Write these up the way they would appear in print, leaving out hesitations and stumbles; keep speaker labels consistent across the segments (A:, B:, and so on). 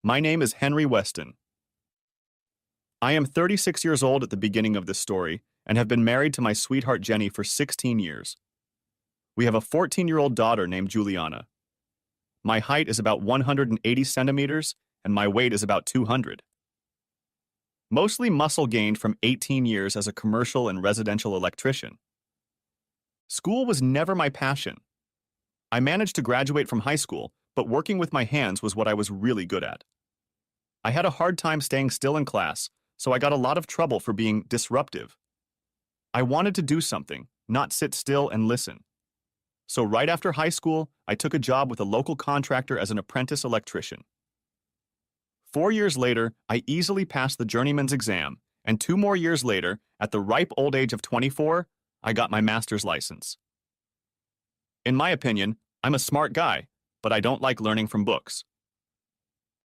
A: My name is Henry Weston. I am 36 years old at the beginning of this story and have been married to my sweetheart Jenny for 16 years. We have a 14-year-old daughter named Juliana. My height is about 180 centimeters and my weight is about 200. Mostly muscle gained from 18 years as a commercial and residential electrician. School was never my passion. I managed to graduate from high school, but working with my hands was what I was really good at. I had a hard time staying still in class, so I got a lot of trouble for being disruptive. I wanted to do something, not sit still and listen. So right after high school, I took a job with a local contractor as an apprentice electrician. 4 years later, I easily passed the journeyman's exam, and 2 more years later, at the ripe old age of 24, I got my master's license. In my opinion, I'm a smart guy, but I don't like learning from books.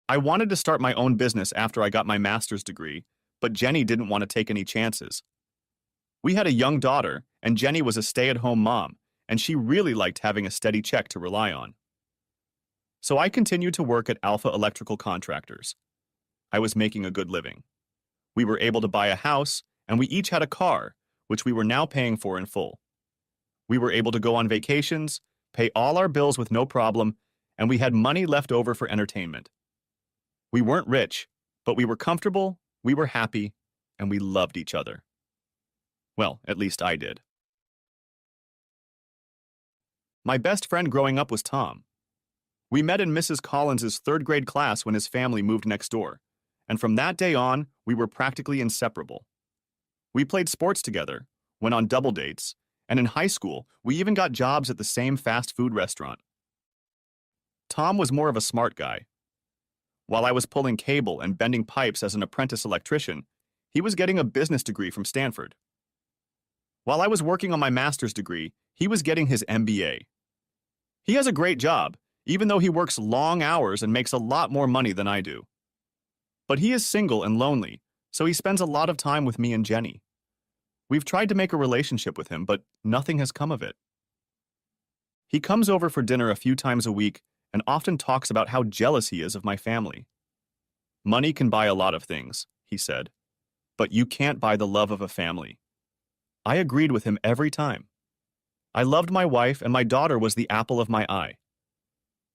A: I wanted to start my own business after I got my master's degree, but Jenny didn't want to take any chances. We had a young daughter, and Jenny was a stay-at-home mom, and she really liked having a steady check to rely on. So I continued to work at Alpha Electrical Contractors. I was making a good living. We were able to buy a house, and we each had a car, which we were now paying for in full. We were able to go on vacations, pay all our bills with no problem, and we had money left over for entertainment. We weren't rich, but we were comfortable, we were happy, and we loved each other. Well, at least I did. My best friend growing up was Tom. We met in Mrs. Collins's 3rd grade class when his family moved next door, and from that day on, we were practically inseparable. We played sports together, went on double dates, and in high school, we even got jobs at the same fast food restaurant. Tom was more of a smart guy. While I was pulling cable and bending pipes as an apprentice electrician, he was getting a business degree from Stanford. While I was working on my master's degree, he was getting his MBA. He has a great job, even though he works long hours and makes a lot more money than I do. But he is single and lonely, so he spends a lot of time with me and Jenny. We've tried to make a relationship with him, but nothing has come of it. He comes over for dinner a few times a week and often talks about how jealous he is of my family. Money can buy a lot of things, he said, but you can't buy the love of a family. I agreed with him every time. I loved my wife, and my daughter was the apple of my eye.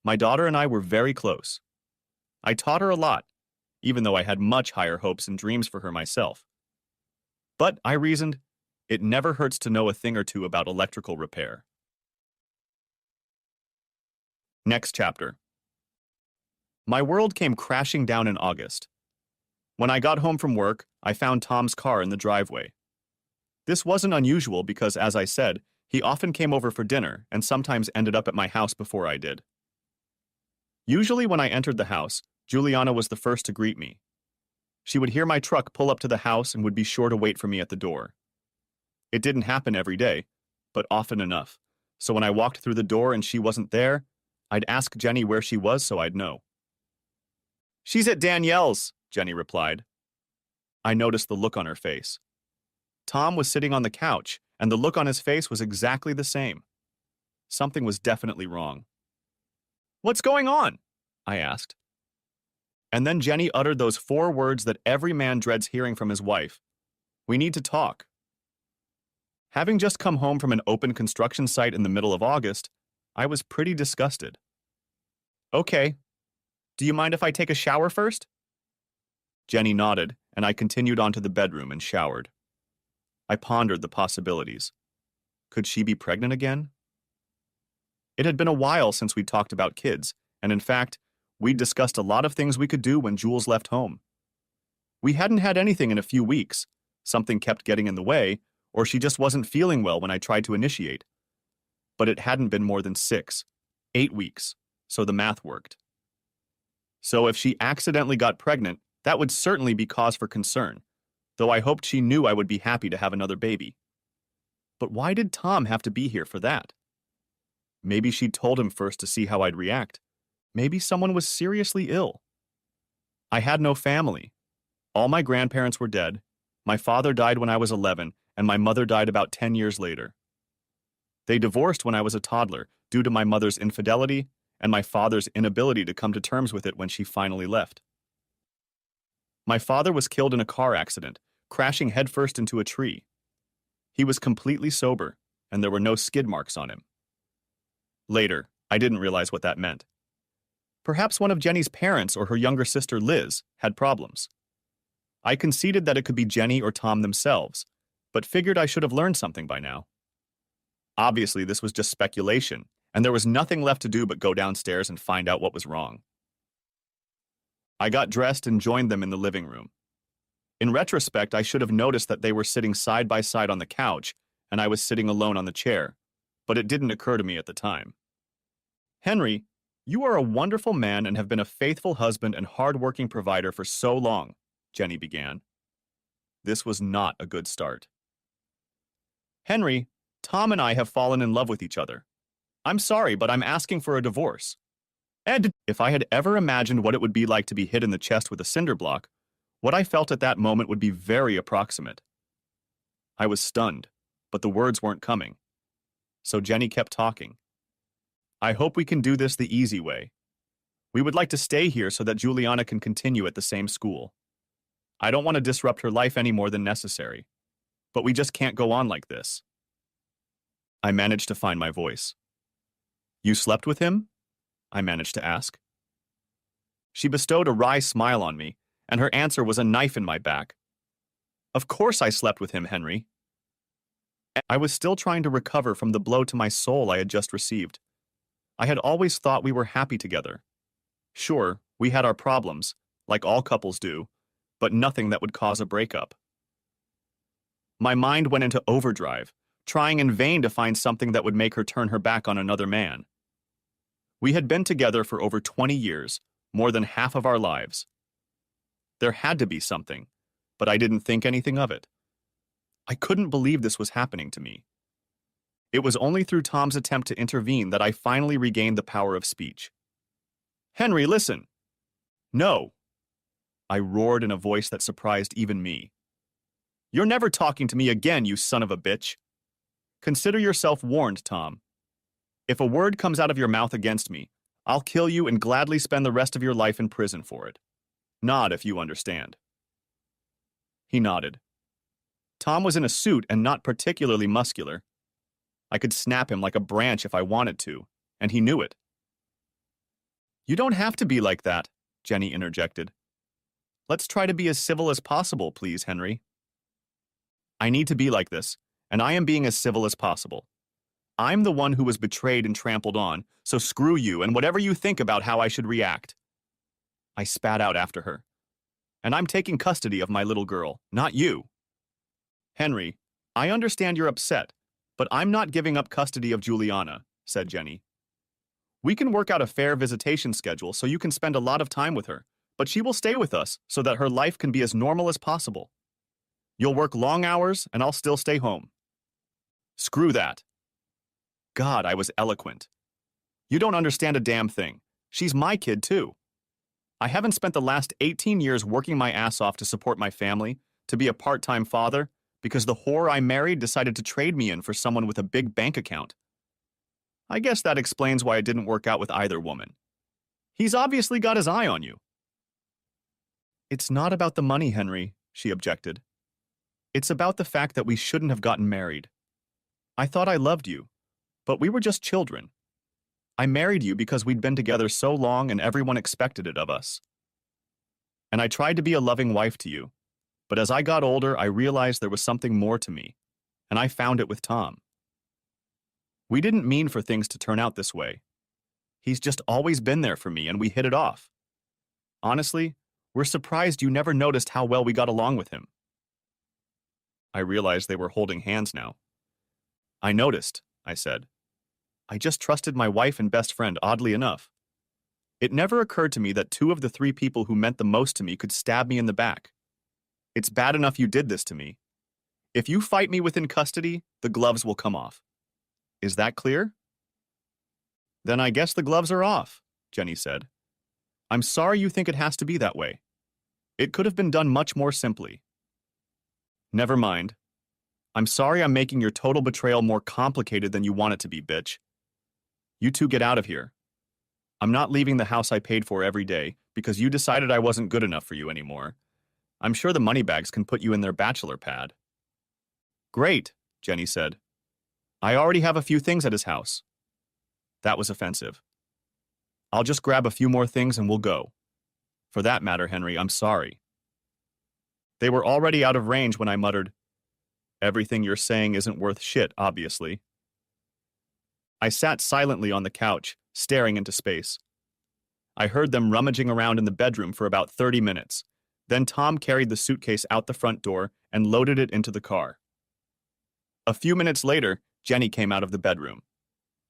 A: My daughter and I were very close. I taught her a lot, even though I had much higher hopes and dreams for her myself. But, I reasoned, it never hurts to know a thing or two about electrical repair. Next chapter. My world came crashing down in August. When I got home from work, I found Tom's car in the driveway. This wasn't unusual because, as I said, he often came over for dinner and sometimes ended up at my house before I did. Usually when I entered the house, Juliana was the first to greet me. She would hear my truck pull up to the house and would be sure to wait for me at the door. It didn't happen every day, but often enough, so when I walked through the door and she wasn't there, I'd ask Jenny where she was so I'd know. "She's at Danielle's," Jenny replied. I noticed the look on her face. Tom was sitting on the couch, and the look on his face was exactly the same. Something was definitely wrong. "What's going on?" I asked. And then Jenny uttered those 4 words that every man dreads hearing from his wife. "We need to talk." Having just come home from an open construction site in the middle of August, I was pretty disgusted. "Okay. Do you mind if I take a shower first?" Jenny nodded, and I continued on to the bedroom and showered. I pondered the possibilities. Could she be pregnant again? It had been a while since we'd talked about kids, and in fact, we'd discussed a lot of things we could do when Jules left home. We hadn't had anything in a few weeks. Something kept getting in the way, or she just wasn't feeling well when I tried to initiate. But it hadn't been more than 6, 8 weeks, so the math worked. So if she accidentally got pregnant, that would certainly be cause for concern, though I hoped she knew I would be happy to have another baby. But why did Tom have to be here for that? Maybe she'd told him first to see how I'd react. Maybe someone was seriously ill. I had no family. All my grandparents were dead. My father died when I was 11, and my mother died about 10 years later. They divorced when I was a toddler due to my mother's infidelity and my father's inability to come to terms with it when she finally left. My father was killed in a car accident, crashing headfirst into a tree. He was completely sober, and there were no skid marks on him. Later, I didn't realize what that meant. Perhaps one of Jenny's parents or her younger sister Liz had problems. I conceded that it could be Jenny or Tom themselves, but figured I should have learned something by now. Obviously, this was just speculation, and there was nothing left to do but go downstairs and find out what was wrong. I got dressed and joined them in the living room. In retrospect, I should have noticed that they were sitting side by side on the couch, and I was sitting alone on the chair, but it didn't occur to me at the time. Henry, you are a wonderful man and have been a faithful husband and hard-working provider for so long, Jenny began. This was not a good start. Henry, Tom and I have fallen in love with each other. I'm sorry, but I'm asking for a divorce. And if I had ever imagined what it would be like to be hit in the chest with a cinder block, what I felt at that moment would be very approximate. I was stunned, but the words weren't coming. So Jenny kept talking. I hope we can do this the easy way. We would like to stay here so that Juliana can continue at the same school. I don't want to disrupt her life any more than necessary, but we just can't go on like this. I managed to find my voice. You slept with him? I managed to ask. She bestowed a wry smile on me, and her answer was a knife in my back. Of course I slept with him, Henry. I was still trying to recover from the blow to my soul I had just received. I had always thought we were happy together. Sure, we had our problems, like all couples do, but nothing that would cause a breakup. My mind went into overdrive, trying in vain to find something that would make her turn her back on another man. We had been together for over 20 years, more than half of our lives. There had to be something, but I didn't think anything of it. I couldn't believe this was happening to me. It was only through Tom's attempt to intervene that I finally regained the power of speech. Henry, listen! No! I roared in a voice that surprised even me. You're never talking to me again, you son of a bitch! Consider yourself warned, Tom. If a word comes out of your mouth against me, I'll kill you and gladly spend the rest of your life in prison for it. Nod if you understand. He nodded. Tom was in a suit and not particularly muscular. I could snap him like a branch if I wanted to, and he knew it. You don't have to be like that, Jenny interjected. Let's try to be as civil as possible, please, Henry. I need to be like this, and I am being as civil as possible. I'm the one who was betrayed and trampled on, so screw you and whatever you think about how I should react. I spat out after her. And I'm taking custody of my little girl, not you. Henry, I understand you're upset, but I'm not giving up custody of Juliana, said Jenny. We can work out a fair visitation schedule so you can spend a lot of time with her, but she will stay with us so that her life can be as normal as possible. You'll work long hours and I'll still stay home. Screw that. God, I was eloquent. You don't understand a damn thing. She's my kid too. I haven't spent the last 18 years working my ass off to support my family, to be a part-time father, because the whore I married decided to trade me in for someone with a big bank account. I guess that explains why it didn't work out with either woman. He's obviously got his eye on you. It's not about the money, Henry, she objected. It's about the fact that we shouldn't have gotten married. I thought I loved you, but we were just children. I married you because we'd been together so long and everyone expected it of us. And I tried to be a loving wife to you, but as I got older, I realized there was something more to me, and I found it with Tom. We didn't mean for things to turn out this way. He's just always been there for me, and we hit it off. Honestly, we're surprised you never noticed how well we got along with him. I realized they were holding hands now. I noticed, I said. I just trusted my wife and best friend, oddly enough. It never occurred to me that two of the three people who meant the most to me could stab me in the back. It's bad enough you did this to me. If you fight me within custody, the gloves will come off. Is that clear? Then I guess the gloves are off, Jenny said. I'm sorry you think it has to be that way. It could have been done much more simply. Never mind. I'm sorry I'm making your total betrayal more complicated than you want it to be, bitch. You two get out of here. I'm not leaving the house I paid for every day because you decided I wasn't good enough for you anymore. I'm sure the moneybags can put you in their bachelor pad. Great, Jenny said. I already have a few things at his house. That was offensive. I'll just grab a few more things and we'll go. For that matter, Henry, I'm sorry. They were already out of range when I muttered, Everything you're saying isn't worth shit, obviously. I sat silently on the couch, staring into space. I heard them rummaging around in the bedroom for about 30 minutes. Then Tom carried the suitcase out the front door and loaded it into the car. A few minutes later, Jenny came out of the bedroom.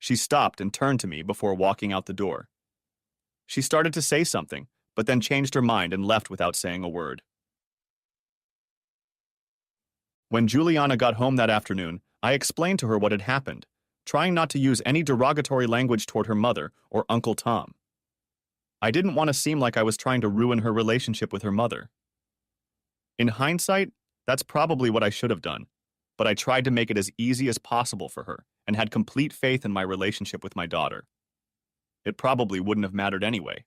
A: She stopped and turned to me before walking out the door. She started to say something, but then changed her mind and left without saying a word. When Juliana got home that afternoon, I explained to her what had happened, trying not to use any derogatory language toward her mother or Uncle Tom. I didn't want to seem like I was trying to ruin her relationship with her mother. In hindsight, that's probably what I should have done, but I tried to make it as easy as possible for her and had complete faith in my relationship with my daughter. It probably wouldn't have mattered anyway.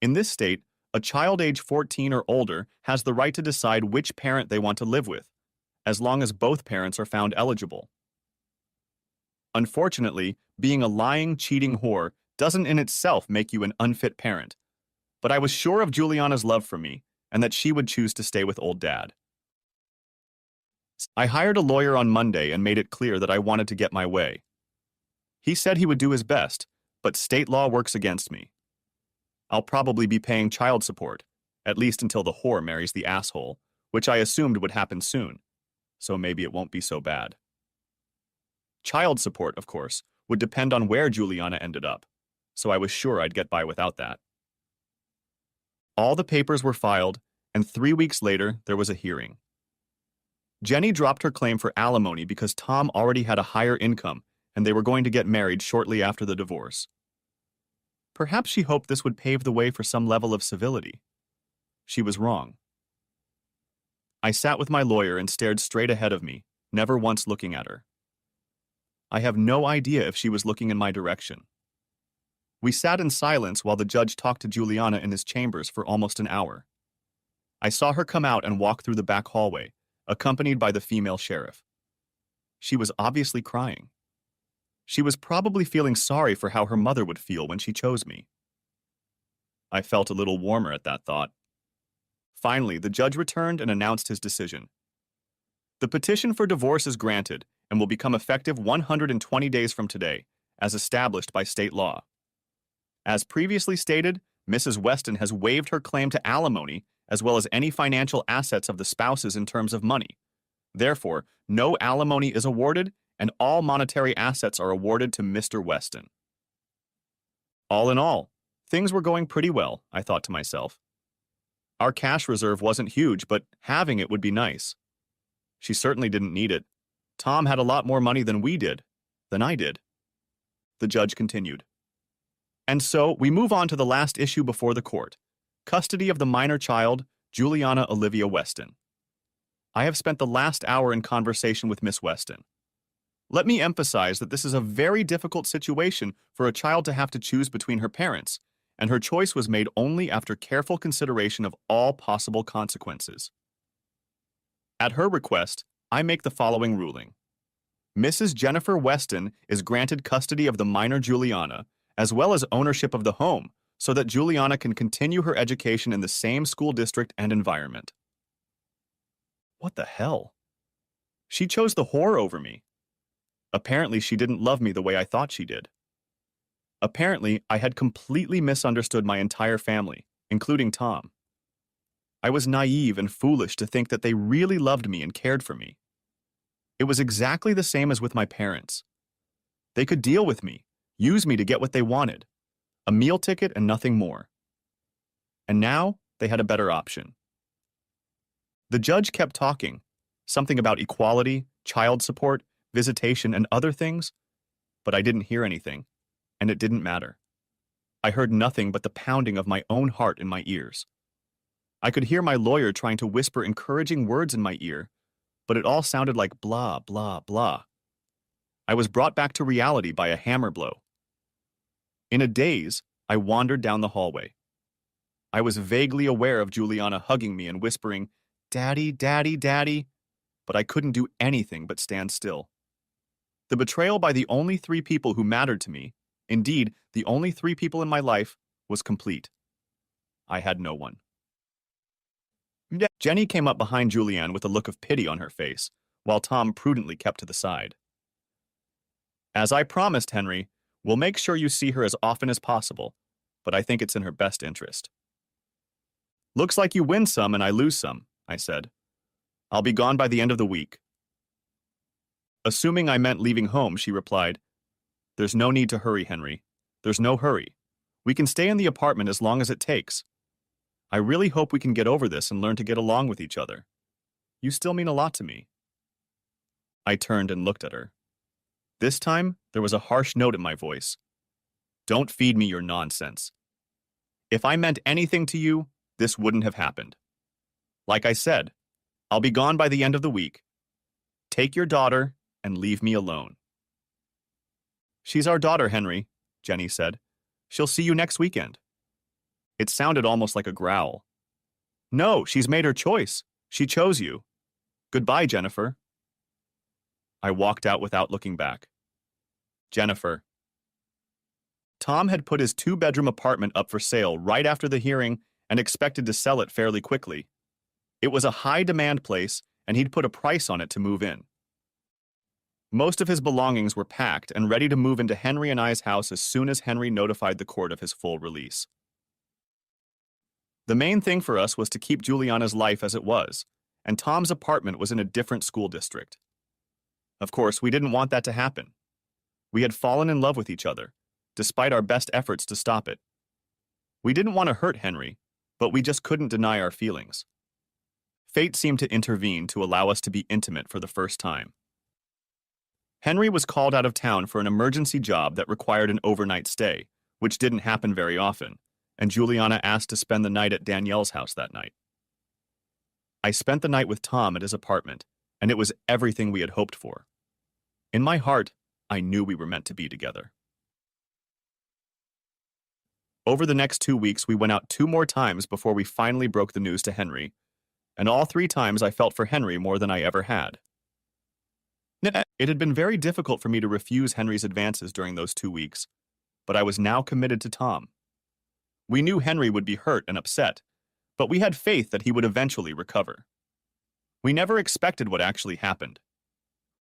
A: In this state, a child age 14 or older has the right to decide which parent they want to live with, as long as both parents are found eligible. Unfortunately, being a lying, cheating whore doesn't in itself make you an unfit parent, but I was sure of Juliana's love for me and that she would choose to stay with old dad. I hired a lawyer on Monday and made it clear that I wanted to get my way. He said he would do his best, but state law works against me. I'll probably be paying child support, at least until the whore marries the asshole, which I assumed would happen soon, so maybe it won't be so bad. Child support, of course, would depend on where Juliana ended up, so I was sure I'd get by without that. All the papers were filed, and 3 weeks later, there was a hearing. Jenny dropped her claim for alimony because Tom already had a higher income and they were going to get married shortly after the divorce. Perhaps she hoped this would pave the way for some level of civility. She was wrong. I sat with my lawyer and stared straight ahead of me, never once looking at her. I have no idea if she was looking in my direction. We sat in silence while the judge talked to Juliana in his chambers for almost an hour. I saw her come out and walk through the back hallway, accompanied by the female sheriff. She was obviously crying. She was probably feeling sorry for how her mother would feel when she chose me. I felt a little warmer at that thought. Finally, the judge returned and announced his decision. The petition for divorce is granted and will become effective 120 days from today, as established by state law. As previously stated, Mrs. Weston has waived her claim to alimony as well as any financial assets of the spouses in terms of money. Therefore, no alimony is awarded and all monetary assets are awarded to Mr. Weston. All in all, things were going pretty well, I thought to myself. Our cash reserve wasn't huge, but having it would be nice. She certainly didn't need it. Tom had a lot more money than I did. The judge continued. And so we move on to the last issue before the court, custody of the minor child, Juliana Olivia Weston. I have spent the last hour in conversation with Miss Weston. Let me emphasize that this is a very difficult situation for a child to have to choose between her parents, and her choice was made only after careful consideration of all possible consequences. At her request, I make the following ruling. Mrs. Jennifer Weston is granted custody of the minor Juliana, as well as ownership of the home, so that Juliana can continue her education in the same school district and environment. What the hell? She chose the whore over me. Apparently, she didn't love me the way I thought she did. Apparently, I had completely misunderstood my entire family, including Tom. I was naive and foolish to think that they really loved me and cared for me. It was exactly the same as with my parents. They could deal with me, use me to get what they wanted, a meal ticket and nothing more. And now, they had a better option. The judge kept talking, something about equality, child support, visitation, and other things, but I didn't hear anything, and it didn't matter. I heard nothing but the pounding of my own heart in my ears. I could hear my lawyer trying to whisper encouraging words in my ear, but it all sounded like blah, blah, blah. I was brought back to reality by a hammer blow. In a daze, I wandered down the hallway. I was vaguely aware of Juliana hugging me and whispering, "Daddy, Daddy, Daddy," but I couldn't do anything but stand still. The betrayal by the only three people who mattered to me, indeed, the only three people in my life, was complete. I had no one. Jenny came up behind Julianne with a look of pity on her face, while Tom prudently kept to the side. "As I promised, Henry, we'll make sure you see her as often as possible, but I think it's in her best interest." "Looks like you win some and I lose some," I said. "I'll be gone by the end of the week." Assuming I meant leaving home, she replied, "There's no need to hurry, Henry. There's no hurry. We can stay in the apartment as long as it takes. I really hope we can get over this and learn to get along with each other. You still mean a lot to me." I turned and looked at her. This time, there was a harsh note in my voice. "Don't feed me your nonsense. If I meant anything to you, this wouldn't have happened. Like I said, I'll be gone by the end of the week. Take your daughter and leave me alone." "She's our daughter, Henry," Jenny said. "She'll see you next weekend." It sounded almost like a growl. "No, she's made her choice. She chose you. Goodbye, Jennifer." I walked out without looking back. Jennifer. Tom had put his two-bedroom apartment up for sale right after the hearing and expected to sell it fairly quickly. It was a high-demand place, and he'd put a price on it to move in. Most of his belongings were packed and ready to move into Henry and I's house as soon as Henry notified the court of his full release. The main thing for us was to keep Juliana's life as it was, and Tom's apartment was in a different school district. Of course, we didn't want that to happen. We had fallen in love with each other, despite our best efforts to stop it. We didn't want to hurt Henry, but we just couldn't deny our feelings. Fate seemed to intervene to allow us to be intimate for the first time. Henry was called out of town for an emergency job that required an overnight stay, which didn't happen very often, and Juliana asked to spend the night at Danielle's house that night. I spent the night with Tom at his apartment, and it was everything we had hoped for. In my heart, I knew we were meant to be together. Over the next 2 weeks, we went out 2 more times before we finally broke the news to Henry, and all 3 times I felt for Henry more than I ever had. It had been very difficult for me to refuse Henry's advances during those 2 weeks, but I was now committed to Tom. We knew Henry would be hurt and upset, but we had faith that he would eventually recover. We never expected what actually happened.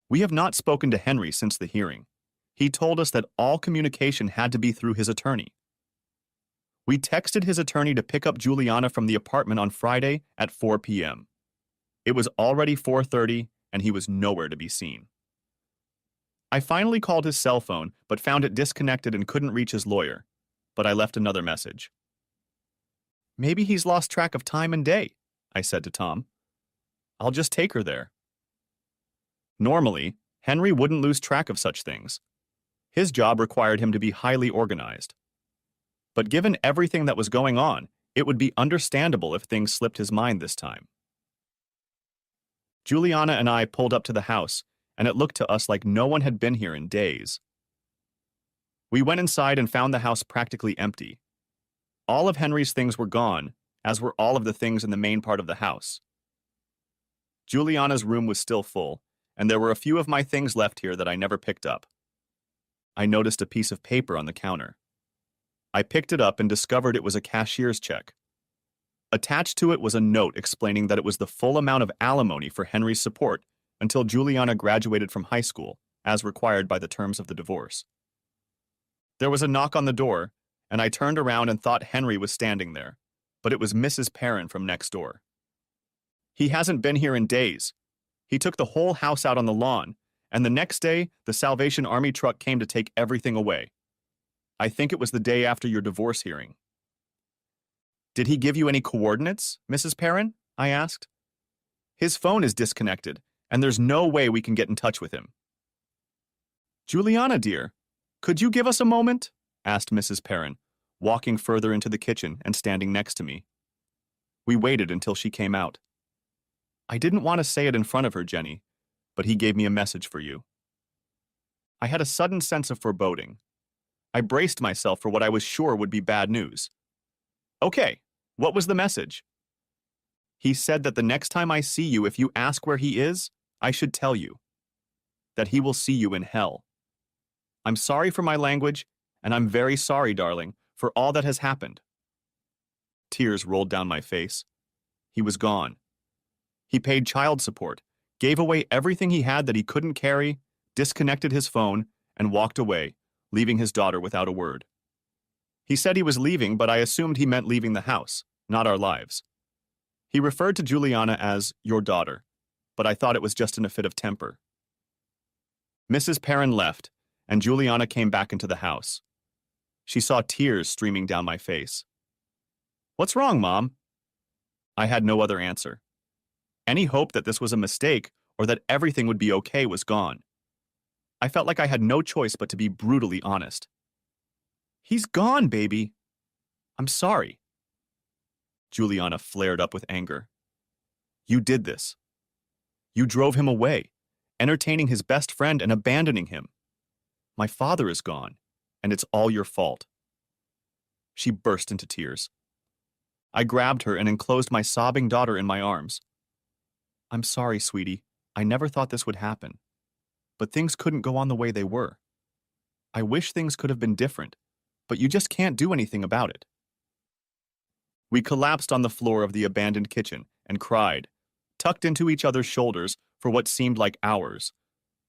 A: We have not spoken to Henry since the hearing. He told us that all communication had to be through his attorney. We texted his attorney to pick up Juliana from the apartment on Friday at 4 p.m. It was already 4:30, and he was nowhere to be seen. I finally called his cell phone, but found it disconnected and couldn't reach his lawyer, but I left another message. "Maybe he's lost track of time and day," I said to Tom. "I'll just take her there." Normally, Henry wouldn't lose track of such things. His job required him to be highly organized. But given everything that was going on, it would be understandable if things slipped his mind this time. Juliana and I pulled up to the house, and it looked to us like no one had been here in days. We went inside and found the house practically empty. All of Henry's things were gone, as were all of the things in the main part of the house. Juliana's room was still full, and there were a few of my things left here that I never picked up. I noticed a piece of paper on the counter. I picked it up and discovered it was a cashier's check. Attached to it was a note explaining that it was the full amount of alimony for Henry's support until Juliana graduated from high school, as required by the terms of the divorce. There was a knock on the door, and I turned around and thought Henry was standing there, but it was Mrs. Perrin from next door. "He hasn't been here in days. He took the whole house out on the lawn, and the next day, the Salvation Army truck came to take everything away. I think it was the day after your divorce hearing." "Did he give you any coordinates, Mrs. Perrin?" I asked. "His phone is disconnected, and there's no way we can get in touch with him." "Juliana, dear, could you give us a moment?" asked Mrs. Perrin, walking further into the kitchen and standing next to me. We waited until she came out. "I didn't want to say it in front of her, Jenny, but he gave me a message for you." I had a sudden sense of foreboding. I braced myself for what I was sure would be bad news. "Okay, What was the message? He said that the next time I see you, if you ask where he is, I should tell you that he will see you in hell. I'm sorry for my language, and I'm very sorry, darling, for all that has happened. Tears rolled down my face. He was gone. He paid child support, gave away everything he had that he couldn't carry, disconnected his phone, and walked away, leaving his daughter without a word. He said he was leaving, but I assumed he meant leaving the house, not our lives. He referred to Juliana as your daughter, but I thought it was just in a fit of temper. Mrs. Perrin left, and Juliana came back into the house. She saw tears streaming down my face. What's wrong, Mom? I had no other answer. Any hope that this was a mistake or that everything would be okay was gone. I felt like I had no choice but to be brutally honest. He's gone, baby. I'm sorry. Juliana flared up with anger. You did this. You drove him away, entertaining his best friend and abandoning him. My father is gone, and it's all your fault. She burst into tears. I grabbed her and enclosed my sobbing daughter in my arms. I'm sorry, sweetie. I never thought this would happen. But things couldn't go on the way they were. I wish things could have been different, but you just can't do anything about it. We collapsed on the floor of the abandoned kitchen and cried, tucked into each other's shoulders for what seemed like hours,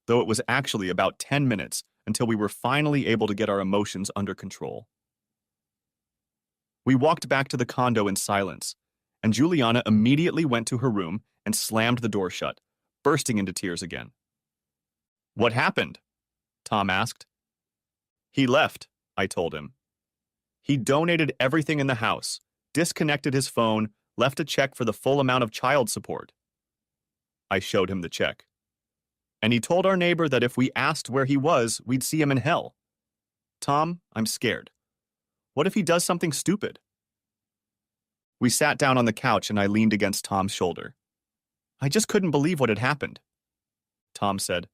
A: though it was actually about 10 minutes until we were finally able to get our emotions under control. We walked back to the condo in silence, and Juliana immediately went to her room and slammed the door shut, bursting into tears again. What happened? Tom asked. He left, I told him. He donated everything in the house, disconnected his phone, left a check for the full amount of child support. I showed him the check. And he told our neighbor that if we asked where he was, we'd see him in hell. Tom, I'm scared. What if he does something stupid? We sat down on the couch and I leaned against Tom's shoulder. I just couldn't believe what had happened. Tom said,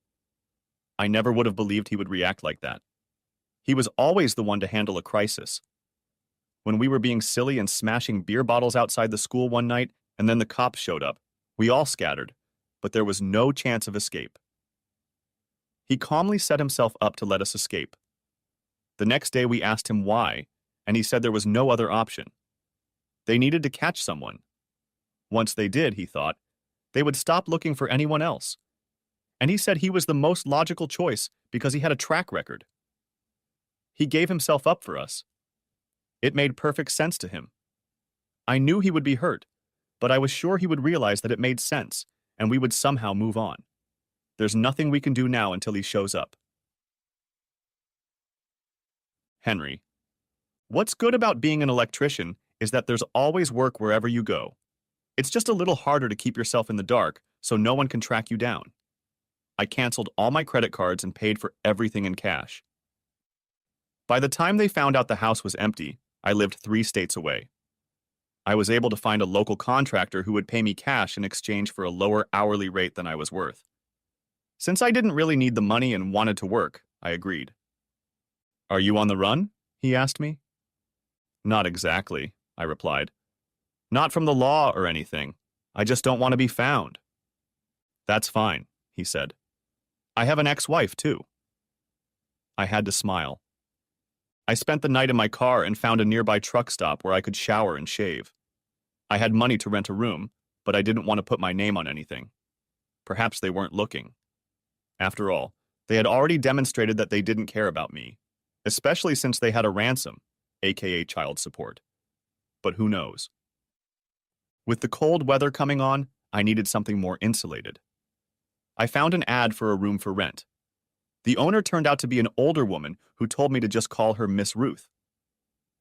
A: I never would have believed he would react like that. He was always the one to handle a crisis. When we were being silly and smashing beer bottles outside the school one night and then the cops showed up, we all scattered, but there was no chance of escape. He calmly set himself up to let us escape. The next day we asked him why, and he said there was no other option. They needed to catch someone. Once they did, he thought, they would stop looking for anyone else. And he said he was the most logical choice because he had a track record. He gave himself up for us. It made perfect sense to him. I knew he would be hurt, but I was sure he would realize that it made sense, and we would somehow move on. There's nothing we can do now until he shows up. Henry. What's good about being an electrician is that there's always work wherever you go. It's just a little harder to keep yourself in the dark so no one can track you down. I canceled all my credit cards and paid for everything in cash. By the time they found out the house was empty, I lived 3 states away. I was able to find a local contractor who would pay me cash in exchange for a lower hourly rate than I was worth. Since I didn't really need the money and wanted to work, I agreed. Are you on the run? He asked me. Not exactly, I replied. Not from the law or anything. I just don't want to be found. That's fine, he said. I have an ex-wife, too. I had to smile. I spent the night in my car and found a nearby truck stop where I could shower and shave. I had money to rent a room, but I didn't want to put my name on anything. Perhaps they weren't looking. After all, they had already demonstrated that they didn't care about me, especially since they had a ransom, aka child support. But who knows? With the cold weather coming on, I needed something more insulated. I found an ad for a room for rent. The owner turned out to be an older woman who told me to just call her Miss Ruth.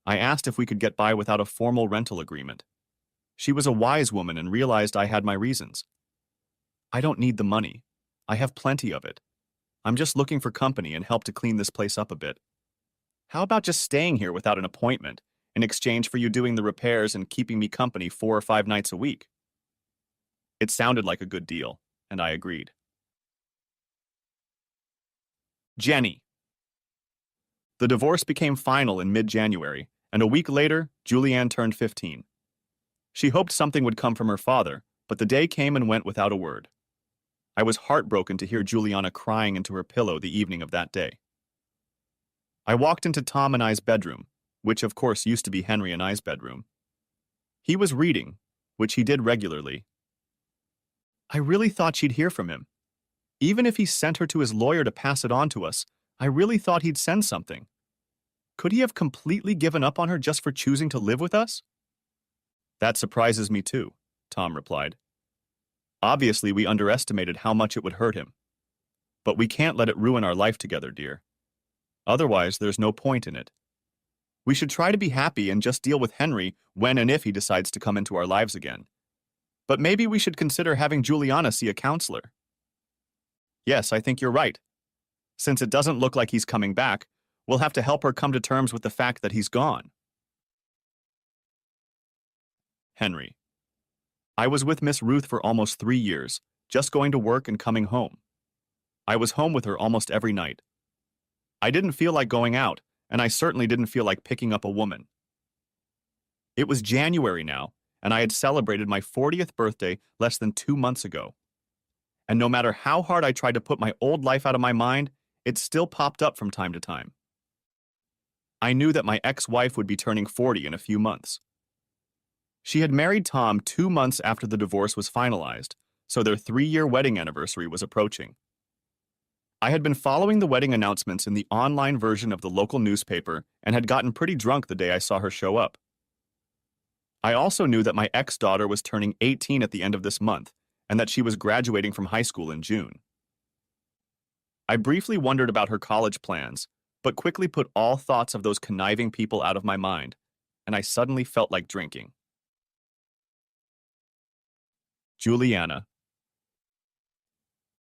A: I asked if we could get by without a formal rental agreement. She was a wise woman and realized I had my reasons. I don't need the money. I have plenty of it. I'm just looking for company and help to clean this place up a bit. How about just staying here without an appointment in exchange for you doing the repairs and keeping me company 4 or 5 nights a week? It sounded like a good deal, and I agreed. Jenny. The divorce became final in mid-January, and a week later, Julianne turned 15. She hoped something would come from her father, but the day came and went without a word. I was heartbroken to hear Juliana crying into her pillow the evening of that day. I walked into Tom and I's bedroom, which of course used to be Henry and I's bedroom. He was reading, which he did regularly. I really thought she'd hear from him. Even if he sent her to his lawyer to pass it on to us, I really thought he'd send something. Could he have completely given up on her just for choosing to live with us? That surprises me too, Tom replied. Obviously, we underestimated how much it would hurt him. But we can't let it ruin our life together, dear. Otherwise, there's no point in it. We should try to be happy and just deal with Henry when and if he decides to come into our lives again. But maybe we should consider having Juliana see a counselor. Yes, I think you're right. Since it doesn't look like he's coming back, we'll have to help her come to terms with the fact that he's gone. Henry. I was with Miss Ruth for almost 3 years, just going to work and coming home. I was home with her almost every night. I didn't feel like going out, and I certainly didn't feel like picking up a woman. It was January now, and I had celebrated my 40th birthday less than 2 months ago. And no matter how hard I tried to put my old life out of my mind, it still popped up from time to time. I knew that my ex-wife would be turning 40 in a few months. She had married Tom 2 months after the divorce was finalized, so their 3-year wedding anniversary was approaching. I had been following the wedding announcements in the online version of the local newspaper and had gotten pretty drunk the day I saw her show up. I also knew that my ex-daughter was turning 18 at the end of this month and that she was graduating from high school in June. I briefly wondered about her college plans, but quickly put all thoughts of those conniving people out of my mind, and I suddenly felt like drinking. Juliana.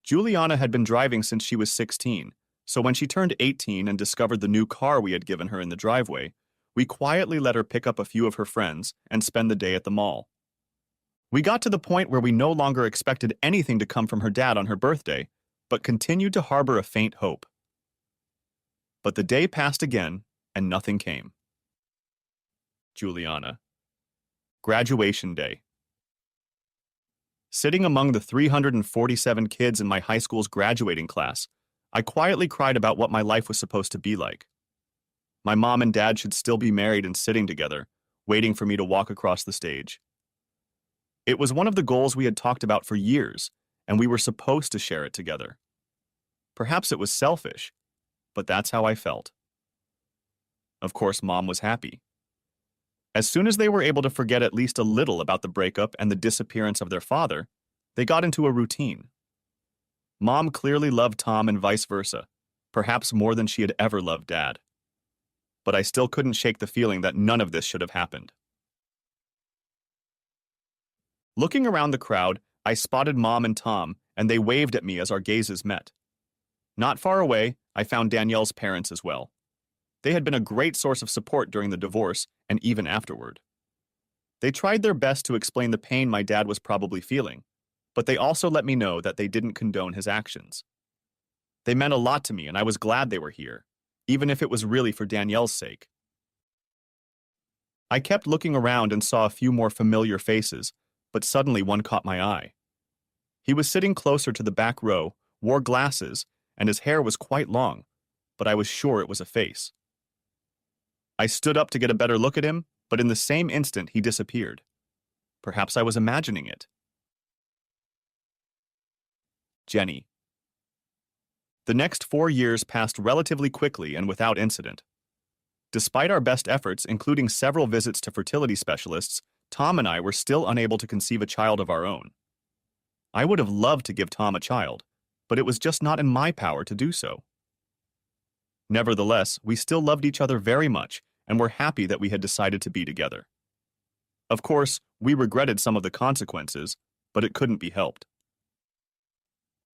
A: Juliana had been driving since she was 16, so when she turned 18 and discovered the new car we had given her in the driveway, we quietly let her pick up a few of her friends and spend the day at the mall. We got to the point where we no longer expected anything to come from her dad on her birthday, but continued to harbor a faint hope. But the day passed again, and nothing came. Juliana. Graduation day. Sitting among the 347 kids in my high school's graduating class, I quietly cried about what my life was supposed to be like. My mom and dad should still be married and sitting together, waiting for me to walk across the stage. It was one of the goals we had talked about for years, and we were supposed to share it together. Perhaps it was selfish, but that's how I felt. Of course, Mom was happy. As soon as they were able to forget at least a little about the breakup and the disappearance of their father, they got into a routine. Mom clearly loved Tom and vice versa, perhaps more than she had ever loved Dad. But I still couldn't shake the feeling that none of this should have happened. Looking around the crowd, I spotted Mom and Tom, and they waved at me as our gazes met. Not far away, I found Danielle's parents as well. They had been a great source of support during the divorce and even afterward. They tried their best to explain the pain my dad was probably feeling, but they also let me know that they didn't condone his actions. They meant a lot to me, and I was glad they were here, even if it was really for Danielle's sake. I kept looking around and saw a few more familiar faces, but suddenly one caught my eye. He was sitting closer to the back row, wore glasses, and his hair was quite long, but I was sure it was a face. I stood up to get a better look at him, but in the same instant he disappeared. Perhaps I was imagining it. Jenny. The next 4 years passed relatively quickly and without incident. Despite our best efforts, including several visits to fertility specialists, Tom and I were still unable to conceive a child of our own. I would have loved to give Tom a child, but it was just not in my power to do so. Nevertheless, we still loved each other very much and were happy that we had decided to be together. Of course, we regretted some of the consequences, but it couldn't be helped.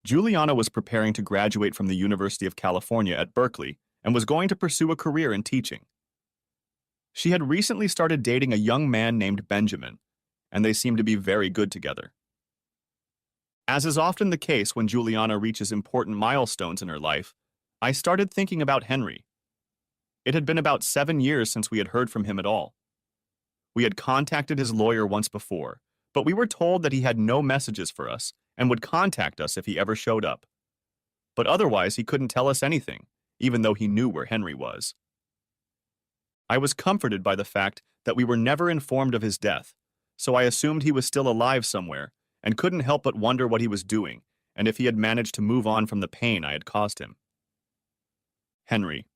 A: Juliana was preparing to graduate from the University of California at Berkeley and was going to pursue a career in teaching. She had recently started dating a young man named Benjamin, and they seemed to be very good together. As is often the case when Juliana reaches important milestones in her life, I started thinking about Henry. It had been about 7 years since we had heard from him at all. We had contacted his lawyer once before, but we were told that he had no messages for us and would contact us if he ever showed up. But otherwise, he couldn't tell us anything, even though he knew where Henry was. I was comforted by the fact that we were never informed of his death, so I assumed he was still alive somewhere and couldn't help but wonder what he was doing and if he had managed to move on from the pain I had caused him. Henry.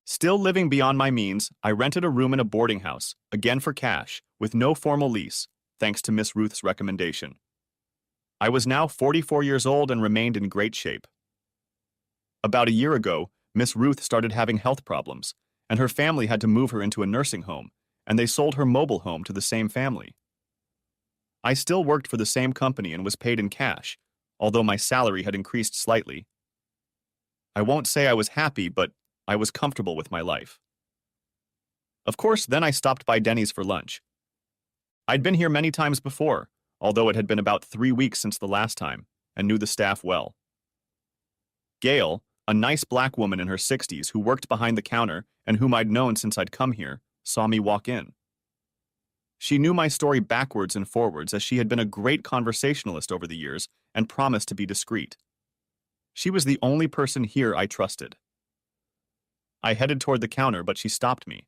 A: Still living beyond my means, I rented a room in a boarding house, again for cash, with no formal lease, thanks to Miss Ruth's recommendation. I was now 44 years old and remained in great shape. About a year ago, Miss Ruth started having health problems, and her family had to move her into a nursing home, and they sold her mobile home to the same family. I still worked for the same company and was paid in cash, although my salary had increased slightly. I won't say I was happy, but I was comfortable with my life. Of course, then I stopped by Denny's for lunch. I'd been here many times before, although it had been about 3 weeks since the last time, and knew the staff well. Gail, a nice black woman in her 60s who worked behind the counter and whom I'd known since I'd come here, saw me walk in. She knew my story backwards and forwards as she had been a great conversationalist over the years and promised to be discreet. She was the only person here I trusted. I headed toward the counter, but she stopped me.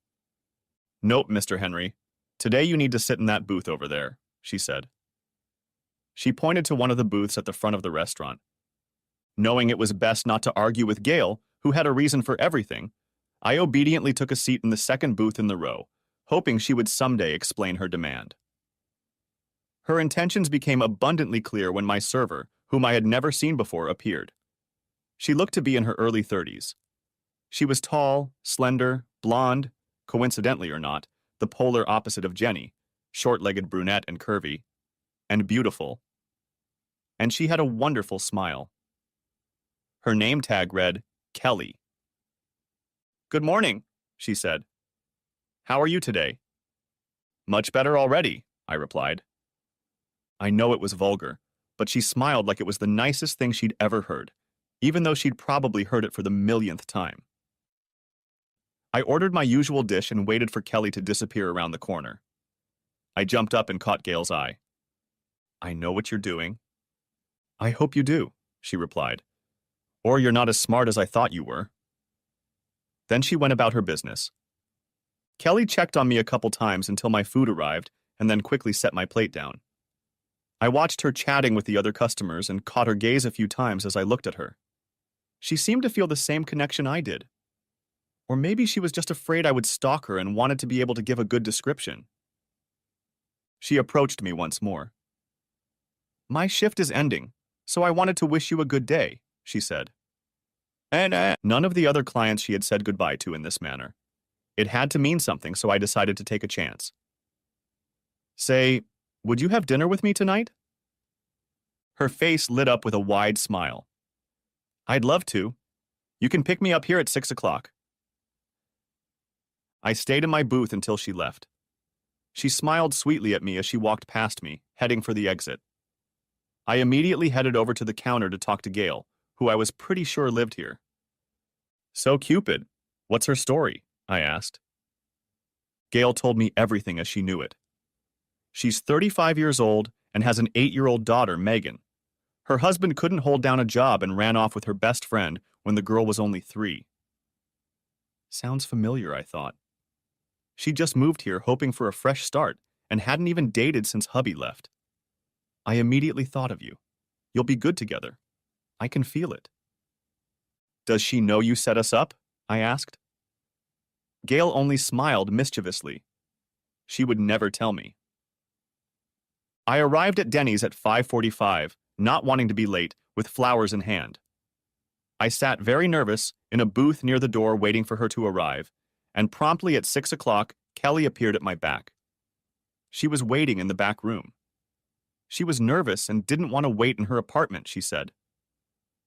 A: "Nope, Mr. Henry. Today you need to sit in that booth over there," she said. She pointed to one of the booths at the front of the restaurant. Knowing it was best not to argue with Gail, who had a reason for everything, I obediently took a seat in the second booth in the row, hoping she would someday explain her demand. Her intentions became abundantly clear when my server, whom I had never seen before, appeared. She looked to be in her early 30s. She was tall, slender, blonde, coincidentally or not, the polar opposite of Jenny, short-legged brunette and curvy, and beautiful. And she had a wonderful smile. Her name tag read, Kelly. "Good morning," she said. "How are you today?" "Much better already," I replied. I know it was vulgar, but she smiled like it was the nicest thing she'd ever heard, even though she'd probably heard it for the millionth time. I ordered my usual dish and waited for Kelly to disappear around the corner. I jumped up and caught Gail's eye. "I know what you're doing." "I hope you do," she replied. "Or you're not as smart as I thought you were." Then she went about her business. Kelly checked on me a couple times until my food arrived and then quickly set my plate down. I watched her chatting with the other customers and caught her gaze a few times as I looked at her. She seemed to feel the same connection I did. Or maybe she was just afraid I would stalk her and wanted to be able to give a good description. She approached me once more. "My shift is ending, so I wanted to wish you a good day," she said. And none of the other clients she had said goodbye to in this manner. It had to mean something, so I decided to take a chance. "Say, would you have dinner with me tonight?" Her face lit up with a wide smile. "I'd love to. You can pick me up here at 6 o'clock. I stayed in my booth until she left. She smiled sweetly at me as she walked past me, heading for the exit. I immediately headed over to the counter to talk to Gail, who I was pretty sure lived here. "So Cupid, what's her story?" I asked. Gail told me everything as she knew it. She's 35 years old and has an 8-year-old daughter, Megan. Her husband couldn't hold down a job and ran off with her best friend when the girl was only 3. Sounds familiar, I thought. She just moved here hoping for a fresh start and hadn't even dated since hubby left. I immediately thought of you. You'll be good together. I can feel it. "Does she know you set us up?" I asked. Gail only smiled mischievously. She would never tell me. I arrived at Denny's at 5:45, not wanting to be late, with flowers in hand. I sat very nervous in a booth near the door waiting for her to arrive, and promptly at 6 o'clock, Kelly appeared at my back. She was waiting in the back room. She was nervous and didn't want to wait in her apartment, she said.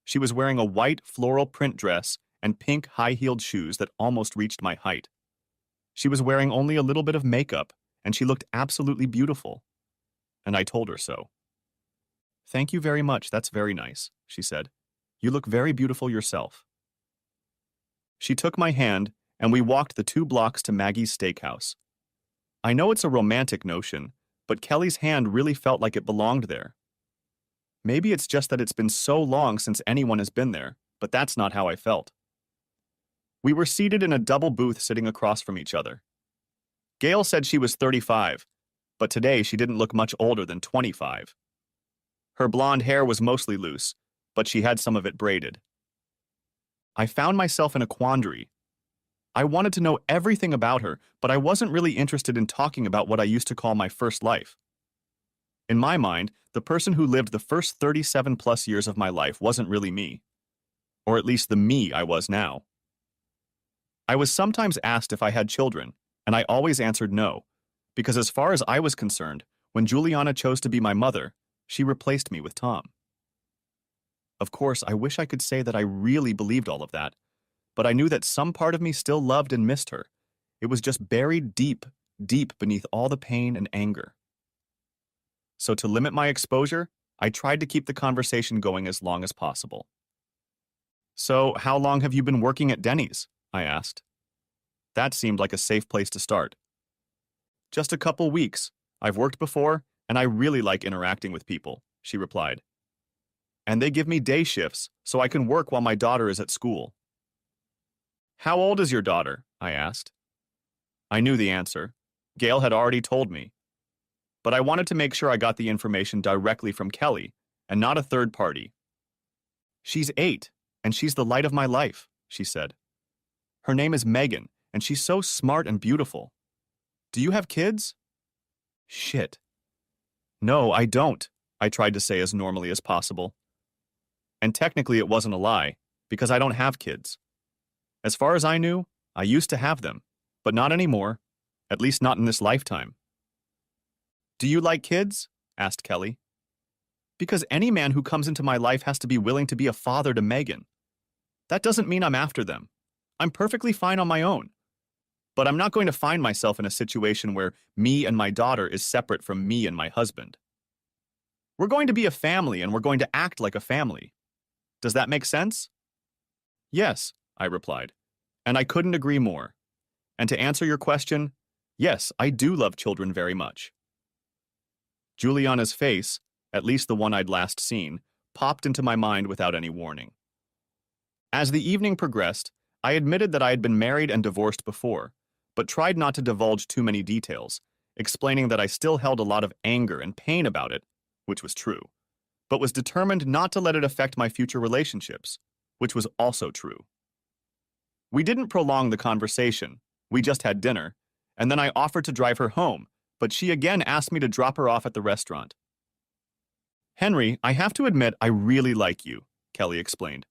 A: She was wearing a white floral print dress and pink high-heeled shoes that almost reached my height. She was wearing only a little bit of makeup, and she looked absolutely beautiful. And I told her so. "Thank you very much, that's very nice," she said. "You look very beautiful yourself." She took my hand, and we walked the 2 blocks to Maggie's Steakhouse. I know it's a romantic notion, but Kelly's hand really felt like it belonged there. Maybe it's just that it's been so long since anyone has been there, but that's not how I felt. We were seated in a double booth sitting across from each other. Gail said she was 35, but today she didn't look much older than 25. Her blonde hair was mostly loose, but she had some of it braided. I found myself in a quandary. I wanted to know everything about her, but I wasn't really interested in talking about what I used to call my first life. In my mind, the person who lived the first 37+ years of my life wasn't really me, or at least the me I was now. I was sometimes asked if I had children, and I always answered no, because as far as I was concerned, when Juliana chose to be my mother, she replaced me with Tom. Of course, I wish I could say that I really believed all of that, but I knew that some part of me still loved and missed her. It was just buried deep, deep beneath all the pain and anger. So to limit my exposure, I tried to keep the conversation going as long as possible. "So, how long have you been working at Denny's?" I asked. That seemed like a safe place to start. "Just a couple weeks. I've worked before, and I really like interacting with people," she replied. "And they give me day shifts, so I can work while my daughter is at school." "How old is your daughter?" I asked. I knew the answer. Gail had already told me. But I wanted to make sure I got the information directly from Kelly, and not a third party. "She's 8, and she's the light of my life," she said. "Her name is Megan, and she's so smart and beautiful. Do you have kids?" Shit. "No, I don't," I tried to say as normally as possible. And technically it wasn't a lie, because I don't have kids. As far as I knew, I used to have them, but not anymore, at least not in this lifetime. "Do you like kids?" asked Kelly. "Because any man who comes into my life has to be willing to be a father to Megan. That doesn't mean I'm after them. I'm perfectly fine on my own. But I'm not going to find myself in a situation where me and my daughter is separate from me and my husband. We're going to be a family and we're going to act like a family. Does that make sense?" "Yes," I replied, and I couldn't agree more. And to answer your question, yes, I do love children very much. Juliana's face, at least the one I'd last seen, popped into my mind without any warning. As the evening progressed, I admitted that I had been married and divorced before, but tried not to divulge too many details, explaining that I still held a lot of anger and pain about it, which was true, but was determined not to let it affect my future relationships, which was also true. We didn't prolong the conversation, we just had dinner, and then I offered to drive her home, but she again asked me to drop her off at the restaurant. "Henry, I have to admit I really like you," Kelly explained.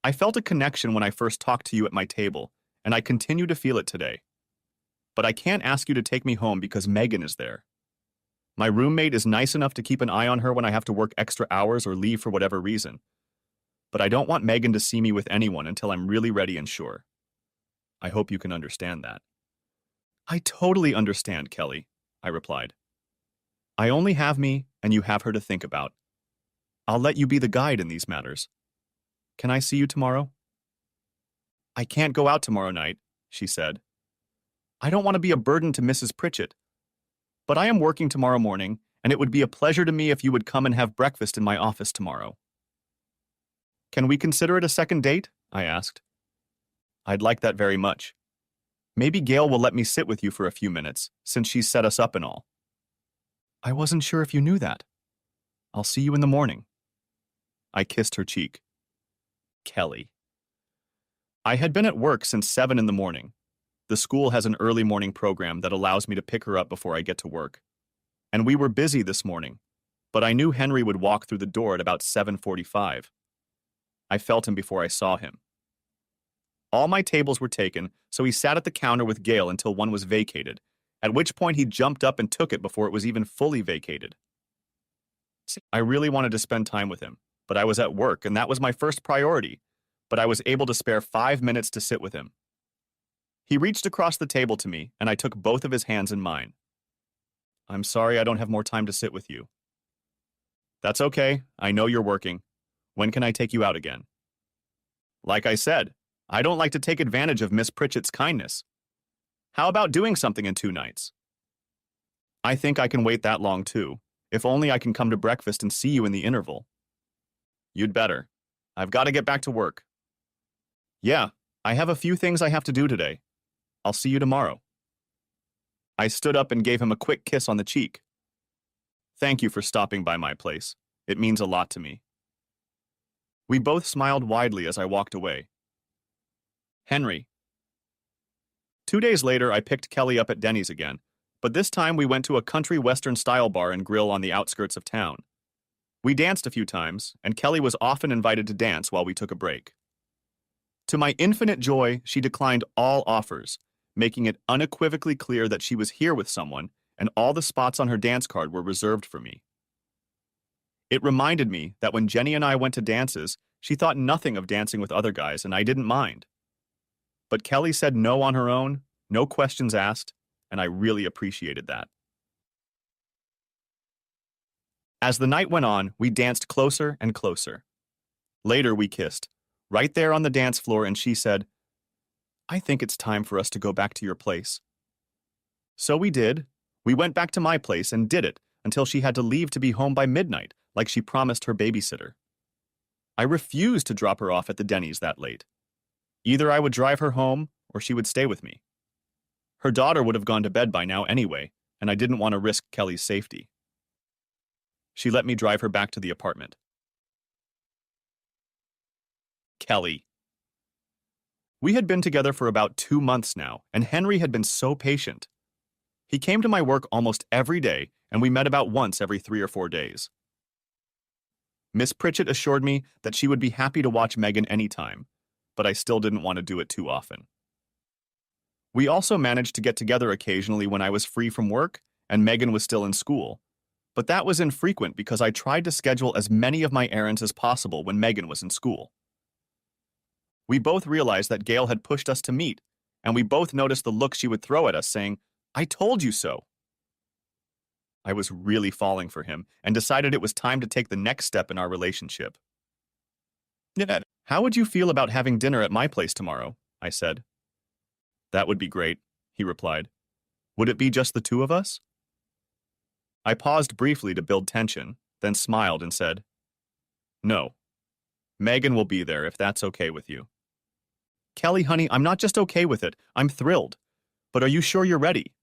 A: "I felt a connection when I first talked to you at my table, and I continue to feel it today. But I can't ask you to take me home because Megan is there. My roommate is nice enough to keep an eye on her when I have to work extra hours or leave for whatever reason. But I don't want Megan to see me with anyone until I'm really ready and sure. I hope you can understand that." "I totally understand, Kelly," I replied. "I only have me, and you have her to think about. I'll let you be the guide in these matters. Can I see you tomorrow?" "I can't go out tomorrow night," she said. "I don't want to be a burden to Mrs. Pritchett. But I am working tomorrow morning, and it would be a pleasure to me if you would come and have breakfast in my office tomorrow." "Can we consider it a second date?" I asked. "I'd like that very much. Maybe Gail will let me sit with you for a few minutes, since she's set us up and all." "I wasn't sure if you knew that. I'll see you in the morning." I kissed her cheek. Kelly. I had been at work since 7 in the morning. The school has an early morning program that allows me to pick her up before I get to work. And we were busy this morning, but I knew Henry would walk through the door at about 7:45. I felt him before I saw him. All my tables were taken, so he sat at the counter with Gail until one was vacated, at which point he jumped up and took it before it was even fully vacated. I really wanted to spend time with him, but I was at work, and that was my first priority, but I was able to spare 5 minutes to sit with him. He reached across the table to me, and I took both of his hands in mine. "I'm sorry I don't have more time to sit with you." "That's okay. I know you're working. When can I take you out again?" "Like I said, I don't like to take advantage of Miss Pritchett's kindness. How about doing something in 2 nights?" I think I can wait that long too. If only I can come to breakfast and see you in the interval. You'd better. I've got to get back to work. Yeah, I have a few things I have to do today. I'll see you tomorrow. I stood up and gave him a quick kiss on the cheek. Thank you for stopping by my place. It means a lot to me. We both smiled widely as I walked away. Henry. 2 days later, I picked Kelly up at Denny's again, but this time we went to a country western-style bar and grill on the outskirts of town. We danced a few times, and Kelly was often invited to dance while we took a break. To my infinite joy, she declined all offers, making it unequivocally clear that she was here with someone, and all the spots on her dance card were reserved for me. It reminded me that when Jenny and I went to dances, she thought nothing of dancing with other guys, and I didn't mind. But Kelly said no on her own, no questions asked, and I really appreciated that. As the night went on, we danced closer and closer. Later, we kissed, right there on the dance floor, and she said, "I think it's time for us to go back to your place." So we did. We went back to my place and did it until she had to leave to be home by midnight, like she promised her babysitter. I refused to drop her off at the Denny's that late. Either I would drive her home or she would stay with me. Her daughter would have gone to bed by now anyway, and I didn't want to risk Kelly's safety. She let me drive her back to the apartment. Kelly. We had been together for about 2 months now, and Henry had been so patient. He came to my work almost every day, and we met about once every 3 or 4 days. Miss Pritchett assured me that she would be happy to watch Megan anytime, but I still didn't want to do it too often. We also managed to get together occasionally when I was free from work and Megan was still in school, but that was infrequent because I tried to schedule as many of my errands as possible when Megan was in school. We both realized that Gail had pushed us to meet, and we both noticed the look she would throw at us saying, "I told you so." I was really falling for him and decided it was time to take the next step in our relationship. "How would you feel about having dinner at my place tomorrow?" I said. "That would be great," he replied. "Would it be just the two of us?" I paused briefly to build tension, then smiled and said, "No. Megan will be there if that's okay with you." "Kelly, honey, I'm not just okay with it, I'm thrilled. But are you sure you're ready?"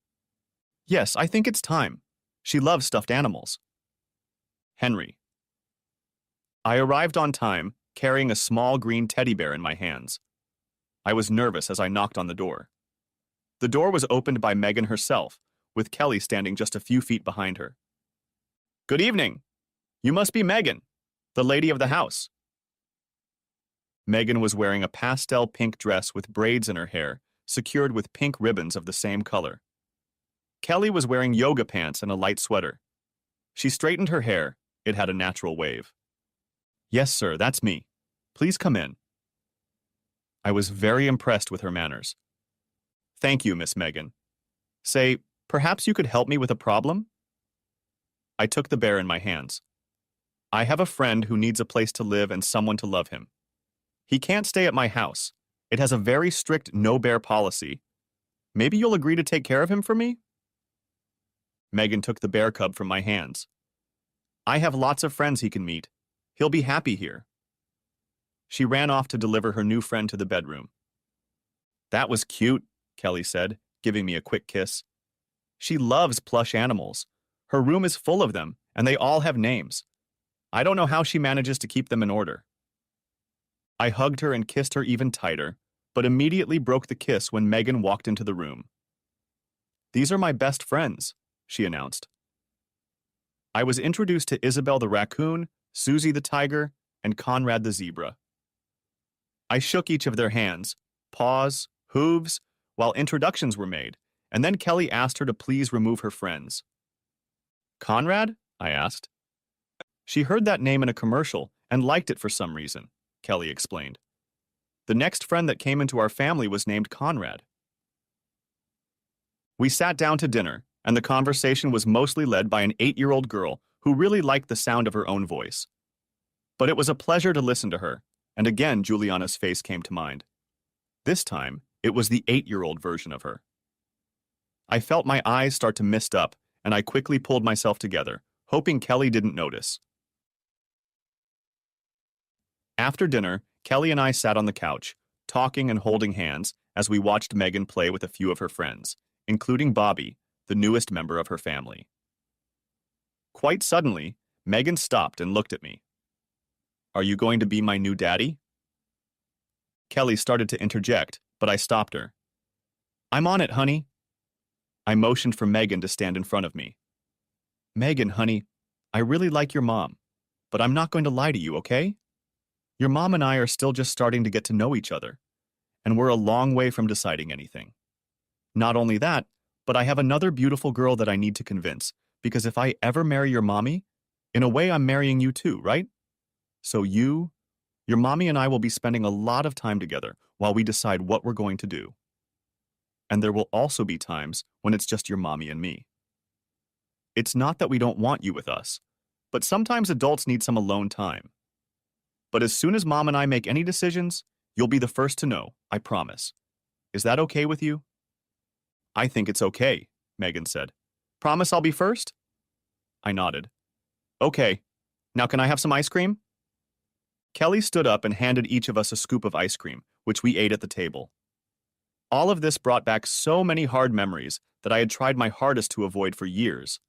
A: "Yes, I think it's time. She loves stuffed animals." Henry. I arrived on time, carrying a small green teddy bear in my hands. I was nervous as I knocked on the door. The door was opened by Megan herself, with Kelly standing just a few feet behind her. "Good evening. You must be Megan, the lady of the house." Megan was wearing a pastel pink dress with braids in her hair, secured with pink ribbons of the same color. Kelly was wearing yoga pants and a light sweater. She straightened her hair. It had a natural wave. "Yes, sir, that's me. Please come in." I was very impressed with her manners. "Thank you, Miss Megan. Say, perhaps you could help me with a problem?" I took the bear in my hands. "I have a friend who needs a place to live and someone to love him. He can't stay at my house. It has a very strict no-bear policy. Maybe you'll agree to take care of him for me?" Megan took the bear cub from my hands. "I have lots of friends he can meet. He'll be happy here." She ran off to deliver her new friend to the bedroom. "That was cute," Kelly said, giving me a quick kiss. "She loves plush animals. Her room is full of them, and they all have names. I don't know how she manages to keep them in order." I hugged her and kissed her even tighter, but immediately broke the kiss when Megan walked into the room. "These are my best friends," she announced. I was introduced to Isabel the raccoon, Susie the tiger, and Conrad the zebra. I shook each of their hands, paws, hooves, while introductions were made, and then Kelly asked her to please remove her friends. "Conrad?" I asked. "She heard that name in a commercial and liked it for some reason," Kelly explained. "The next friend that came into our family was named Conrad." We sat down to dinner, and the conversation was mostly led by an 8-year-old girl who really liked the sound of her own voice. But it was a pleasure to listen to her, and again Juliana's face came to mind. This time, it was the 8-year-old version of her. I felt my eyes start to mist up, and I quickly pulled myself together, hoping Kelly didn't notice. After dinner, Kelly and I sat on the couch, talking and holding hands as we watched Megan play with a few of her friends, including Bobby, the newest member of her family. Quite suddenly, Megan stopped and looked at me. "Are you going to be my new daddy?" Kelly started to interject, but I stopped her. "I'm on it, honey." I motioned for Megan to stand in front of me. "Megan, honey, I really like your mom, but I'm not going to lie to you, okay? Your mom and I are still just starting to get to know each other, and we're a long way from deciding anything. Not only that, but I have another beautiful girl that I need to convince, because if I ever marry your mommy, in a way I'm marrying you too, right? So your mommy and I will be spending a lot of time together while we decide what we're going to do. And there will also be times when it's just your mommy and me. It's not that we don't want you with us, but sometimes adults need some alone time. But as soon as mom and I make any decisions, you'll be the first to know, I promise. Is that okay with you?" "I think it's okay," Megan said. "Promise I'll be first?" I nodded. "Okay. Now can I have some ice cream?" Kelly stood up and handed each of us a scoop of ice cream, which we ate at the table. All of this brought back so many hard memories that I had tried my hardest to avoid for years.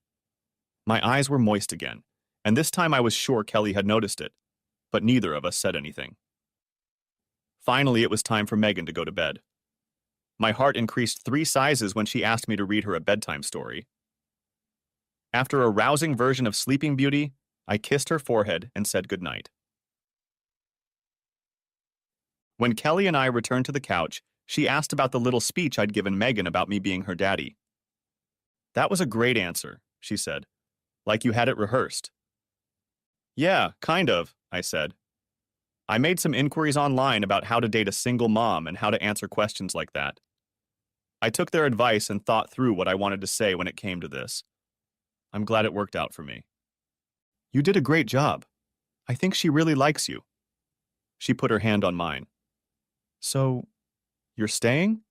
A: My eyes were moist again, and this time I was sure Kelly had noticed it, but neither of us said anything. Finally, it was time for Megan to go to bed. My heart increased 3 sizes when she asked me to read her a bedtime story. After a rousing version of Sleeping Beauty, I kissed her forehead and said goodnight. When Kelly and I returned to the couch, she asked about the little speech I'd given Megan about me being her daddy. "That was a great answer," she said. "Like you had it rehearsed." "Yeah, kind of," I said. "I made some inquiries online about how to date a single mom and how to answer questions like that. I took their advice and thought through what I wanted to say when it came to this. I'm glad it worked out for me." "You did a great job. I think she really likes you." She put her hand on mine. "So, you're staying?"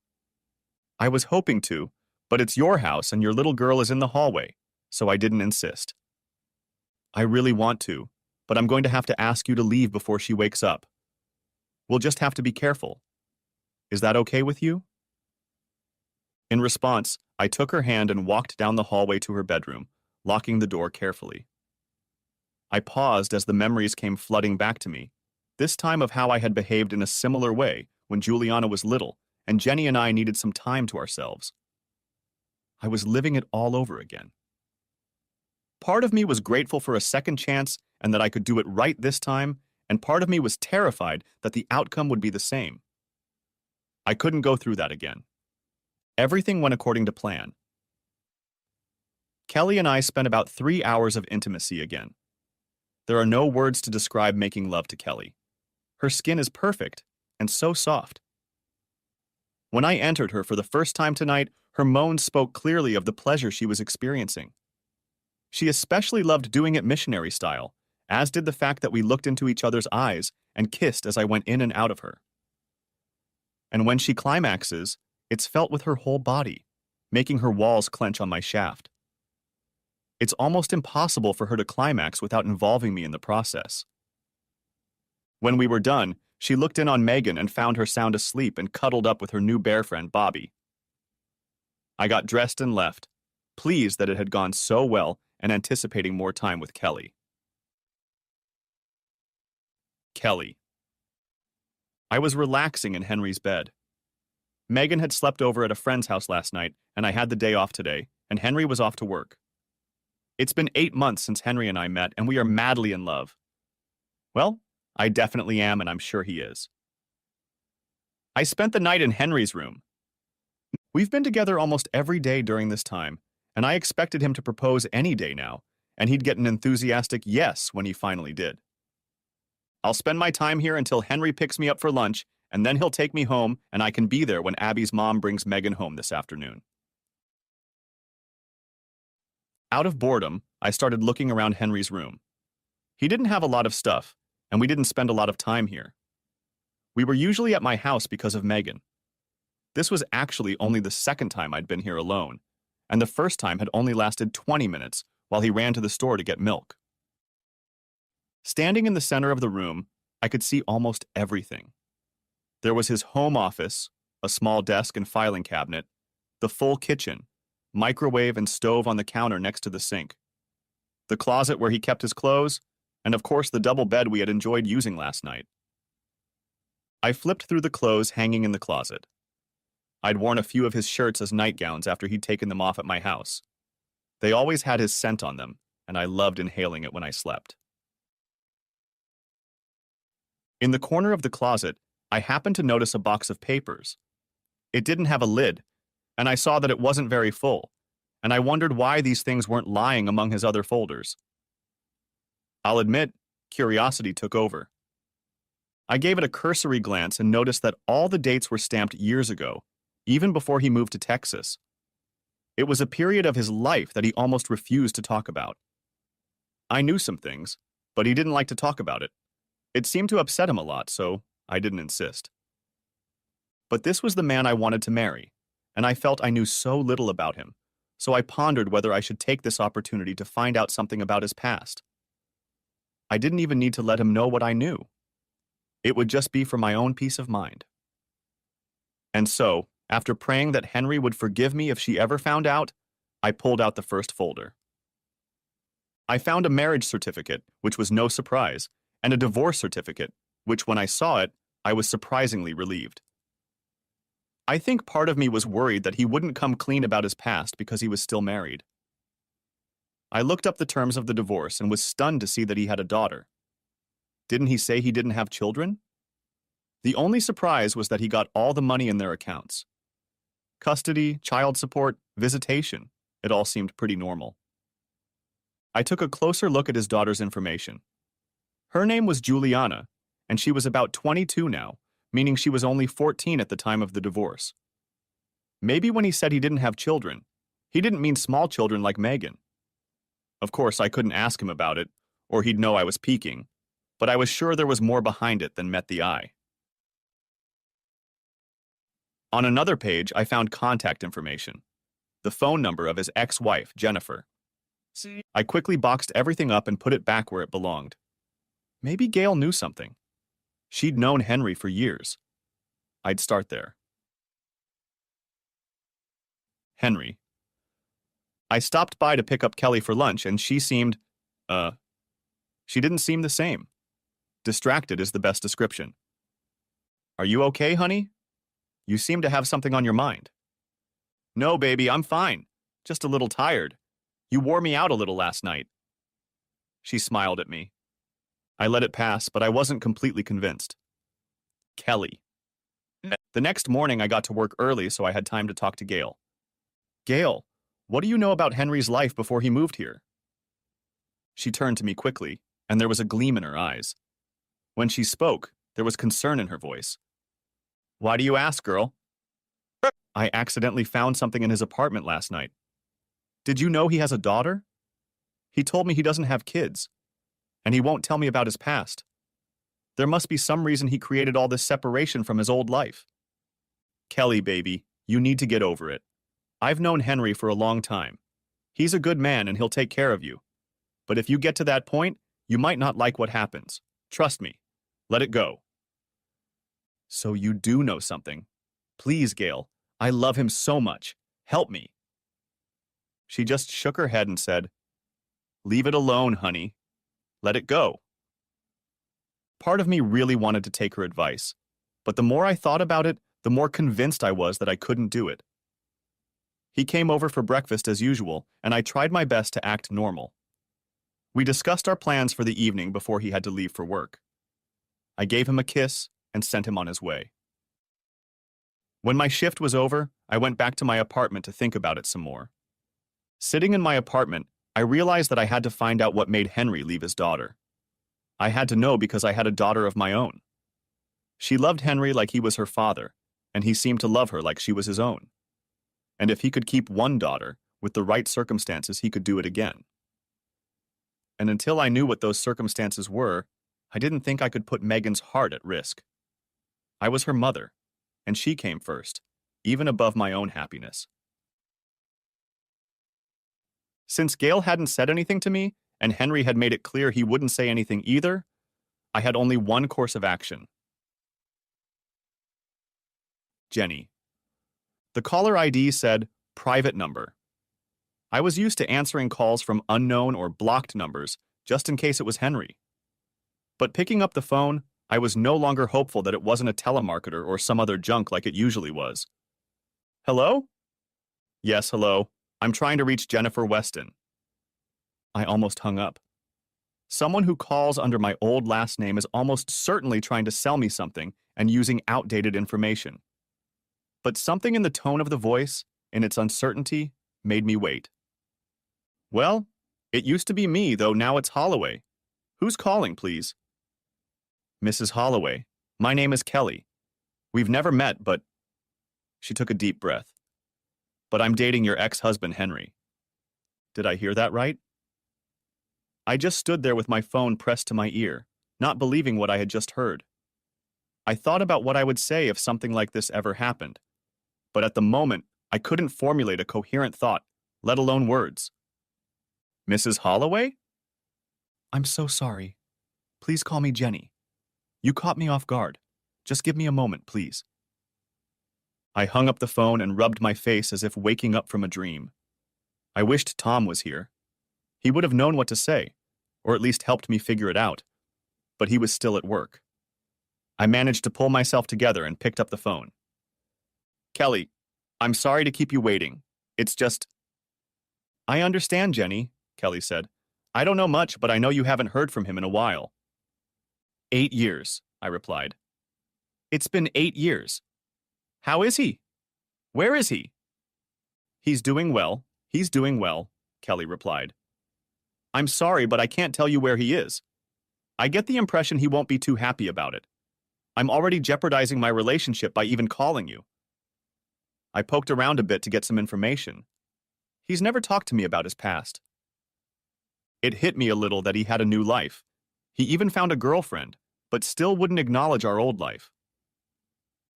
A: "I was hoping to, but it's your house and your little girl is in the hallway, so I didn't insist." "I really want to, but I'm going to have to ask you to leave before she wakes up. We'll just have to be careful. Is that okay with you?" In response, I took her hand and walked down the hallway to her bedroom, locking the door carefully. I paused as the memories came flooding back to me, this time of how I had behaved in a similar way when Juliana was little and Jenny and I needed some time to ourselves. I was living it all over again. Part of me was grateful for a second chance and that I could do it right this time, and part of me was terrified that the outcome would be the same. I couldn't go through that again. Everything went according to plan. Kelly and I spent about 3 hours of intimacy again. There are no words to describe making love to Kelly. Her skin is perfect and so soft. When I entered her for the first time tonight, her moans spoke clearly of the pleasure she was experiencing. She especially loved doing it missionary style, as did the fact that we looked into each other's eyes and kissed as I went in and out of her. And when she climaxes, it's felt with her whole body, making her walls clench on my shaft. It's almost impossible for her to climax without involving me in the process. When we were done, she looked in on Megan and found her sound asleep and cuddled up with her new bear friend, Bobby. I got dressed and left, pleased that it had gone so well and anticipating more time with Kelly. Kelly. I was relaxing in Henry's bed. Megan had slept over at a friend's house last night, and I had the day off today, and Henry was off to work. It's been 8 months since Henry and I met, and we are madly in love. Well, I definitely am, and I'm sure he is. I spent the night in Henry's room. We've been together almost every day during this time, and I expected him to propose any day now, and he'd get an enthusiastic yes when he finally did. I'll spend my time here until Henry picks me up for lunch, and then he'll take me home, and I can be there when Abby's mom brings Megan home this afternoon. Out of boredom, I started looking around Henry's room. He didn't have a lot of stuff, and we didn't spend a lot of time here. We were usually at my house because of Megan. This was actually only the second time I'd been here alone, and the first time had only lasted 20 minutes while he ran to the store to get milk. Standing in the center of the room, I could see almost everything. There was his home office, a small desk and filing cabinet, the full kitchen, microwave and stove on the counter next to the sink, the closet where he kept his clothes, and of course the double bed we had enjoyed using last night. I flipped through the clothes hanging in the closet. I'd worn a few of his shirts as nightgowns after he'd taken them off at my house. They always had his scent on them, and I loved inhaling it when I slept. In the corner of the closet, I happened to notice a box of papers. It didn't have a lid, and I saw that it wasn't very full, and I wondered why these things weren't lying among his other folders. I'll admit, curiosity took over. I gave it a cursory glance and noticed that all the dates were stamped years ago, even before he moved to Texas. It was a period of his life that he almost refused to talk about. I knew some things, but he didn't like to talk about it. It seemed to upset him a lot, so I didn't insist. But this was the man I wanted to marry, and I felt I knew so little about him, so I pondered whether I should take this opportunity to find out something about his past. I didn't even need to let him know what I knew. It would just be for my own peace of mind. And so, after praying that Henry would forgive me if she ever found out, I pulled out the first folder. I found a marriage certificate, which was no surprise, and a divorce certificate, which when I saw it, I was surprisingly relieved. I think part of me was worried that he wouldn't come clean about his past because he was still married. I looked up the terms of the divorce and was stunned to see that he had a daughter. Didn't he say he didn't have children? The only surprise was that he got all the money in their accounts. Custody, child support, visitation, it all seemed pretty normal. I took a closer look at his daughter's information. Her name was Juliana, and she was about 22 now, meaning she was only 14 at the time of the divorce. Maybe when he said he didn't have children, he didn't mean small children like Megan. Of course, I couldn't ask him about it, or he'd know I was peeking, but I was sure there was more behind it than met the eye. On another page, I found contact information, the phone number of his ex-wife, Jennifer. I quickly boxed everything up and put it back where it belonged. Maybe Gail knew something. She'd known Henry for years. I'd start there. Henry. I stopped by to pick up Kelly for lunch, and she didn't seem the same. Distracted is the best description. Are you okay, honey? You seem to have something on your mind. No, baby, I'm fine. Just a little tired. You wore me out a little last night. She smiled at me. I let it pass, but I wasn't completely convinced. Kelly. The next morning, I got to work early, so I had time to talk to Gail. Gail, what do you know about Henry's life before he moved here? She turned to me quickly, and there was a gleam in her eyes. When she spoke, there was concern in her voice. Why do you ask, girl? I accidentally found something in his apartment last night. Did you know he has a daughter? He told me he doesn't have kids, and he won't tell me about his past. There must be some reason he created all this separation from his old life. Kelly, baby, you need to get over it. I've known Henry for a long time. He's a good man and he'll take care of you. But if you get to that point, you might not like what happens. Trust me. Let it go. So you do know something. Please, Gail. I love him so much. Help me. She just shook her head and said, Leave it alone, honey. Let it go. Part of me really wanted to take her advice, but the more I thought about it, the more convinced I was that I couldn't do it. He came over for breakfast as usual, and I tried my best to act normal. We discussed our plans for the evening before he had to leave for work. I gave him a kiss and sent him on his way. When my shift was over, I went back to my apartment to think about it some more. Sitting in my apartment, I realized that I had to find out what made Henry leave his daughter. I had to know because I had a daughter of my own. She loved Henry like he was her father, and he seemed to love her like she was his own. And if he could keep one daughter, with the right circumstances, he could do it again. And until I knew what those circumstances were, I didn't think I could put Megan's heart at risk. I was her mother, and she came first, even above my own happiness. Since Gail hadn't said anything to me, and Henry had made it clear he wouldn't say anything either, I had only one course of action. Jenny. The caller ID said, private number. I was used to answering calls from unknown or blocked numbers, just in case it was Henry. But picking up the phone, I was no longer hopeful that it wasn't a telemarketer or some other junk like it usually was. Hello? Yes, hello. I'm trying to reach Jennifer Weston. I almost hung up. Someone who calls under my old last name is almost certainly trying to sell me something and using outdated information. But something in the tone of the voice, in its uncertainty, made me wait. Well, it used to be me, though now it's Holloway. Who's calling, please? Mrs. Holloway, my name is Kelly. We've never met, but... She took a deep breath. But I'm dating your ex-husband, Henry. Did I hear that right? I just stood there with my phone pressed to my ear, not believing what I had just heard. I thought about what I would say if something like this ever happened. But at the moment, I couldn't formulate a coherent thought, let alone words. Mrs. Holloway? I'm so sorry. Please call me Jenny. You caught me off guard. Just give me a moment, please. I hung up the phone and rubbed my face as if waking up from a dream. I wished Tom was here. He would have known what to say, or at least helped me figure it out. But he was still at work. I managed to pull myself together and picked up the phone. Kelly, I'm sorry to keep you waiting. It's just... I understand, Jenny, Kelly said. I don't know much, but I know you haven't heard from him in a while. 8 years, I replied. It's been 8 years. How is he? Where is he? He's doing well, Kelly replied. I'm sorry, but I can't tell you where he is. I get the impression he won't be too happy about it. I'm already jeopardizing my relationship by even calling you. I poked around a bit to get some information. He's never talked to me about his past. It hit me a little that he had a new life. He even found a girlfriend, but still wouldn't acknowledge our old life.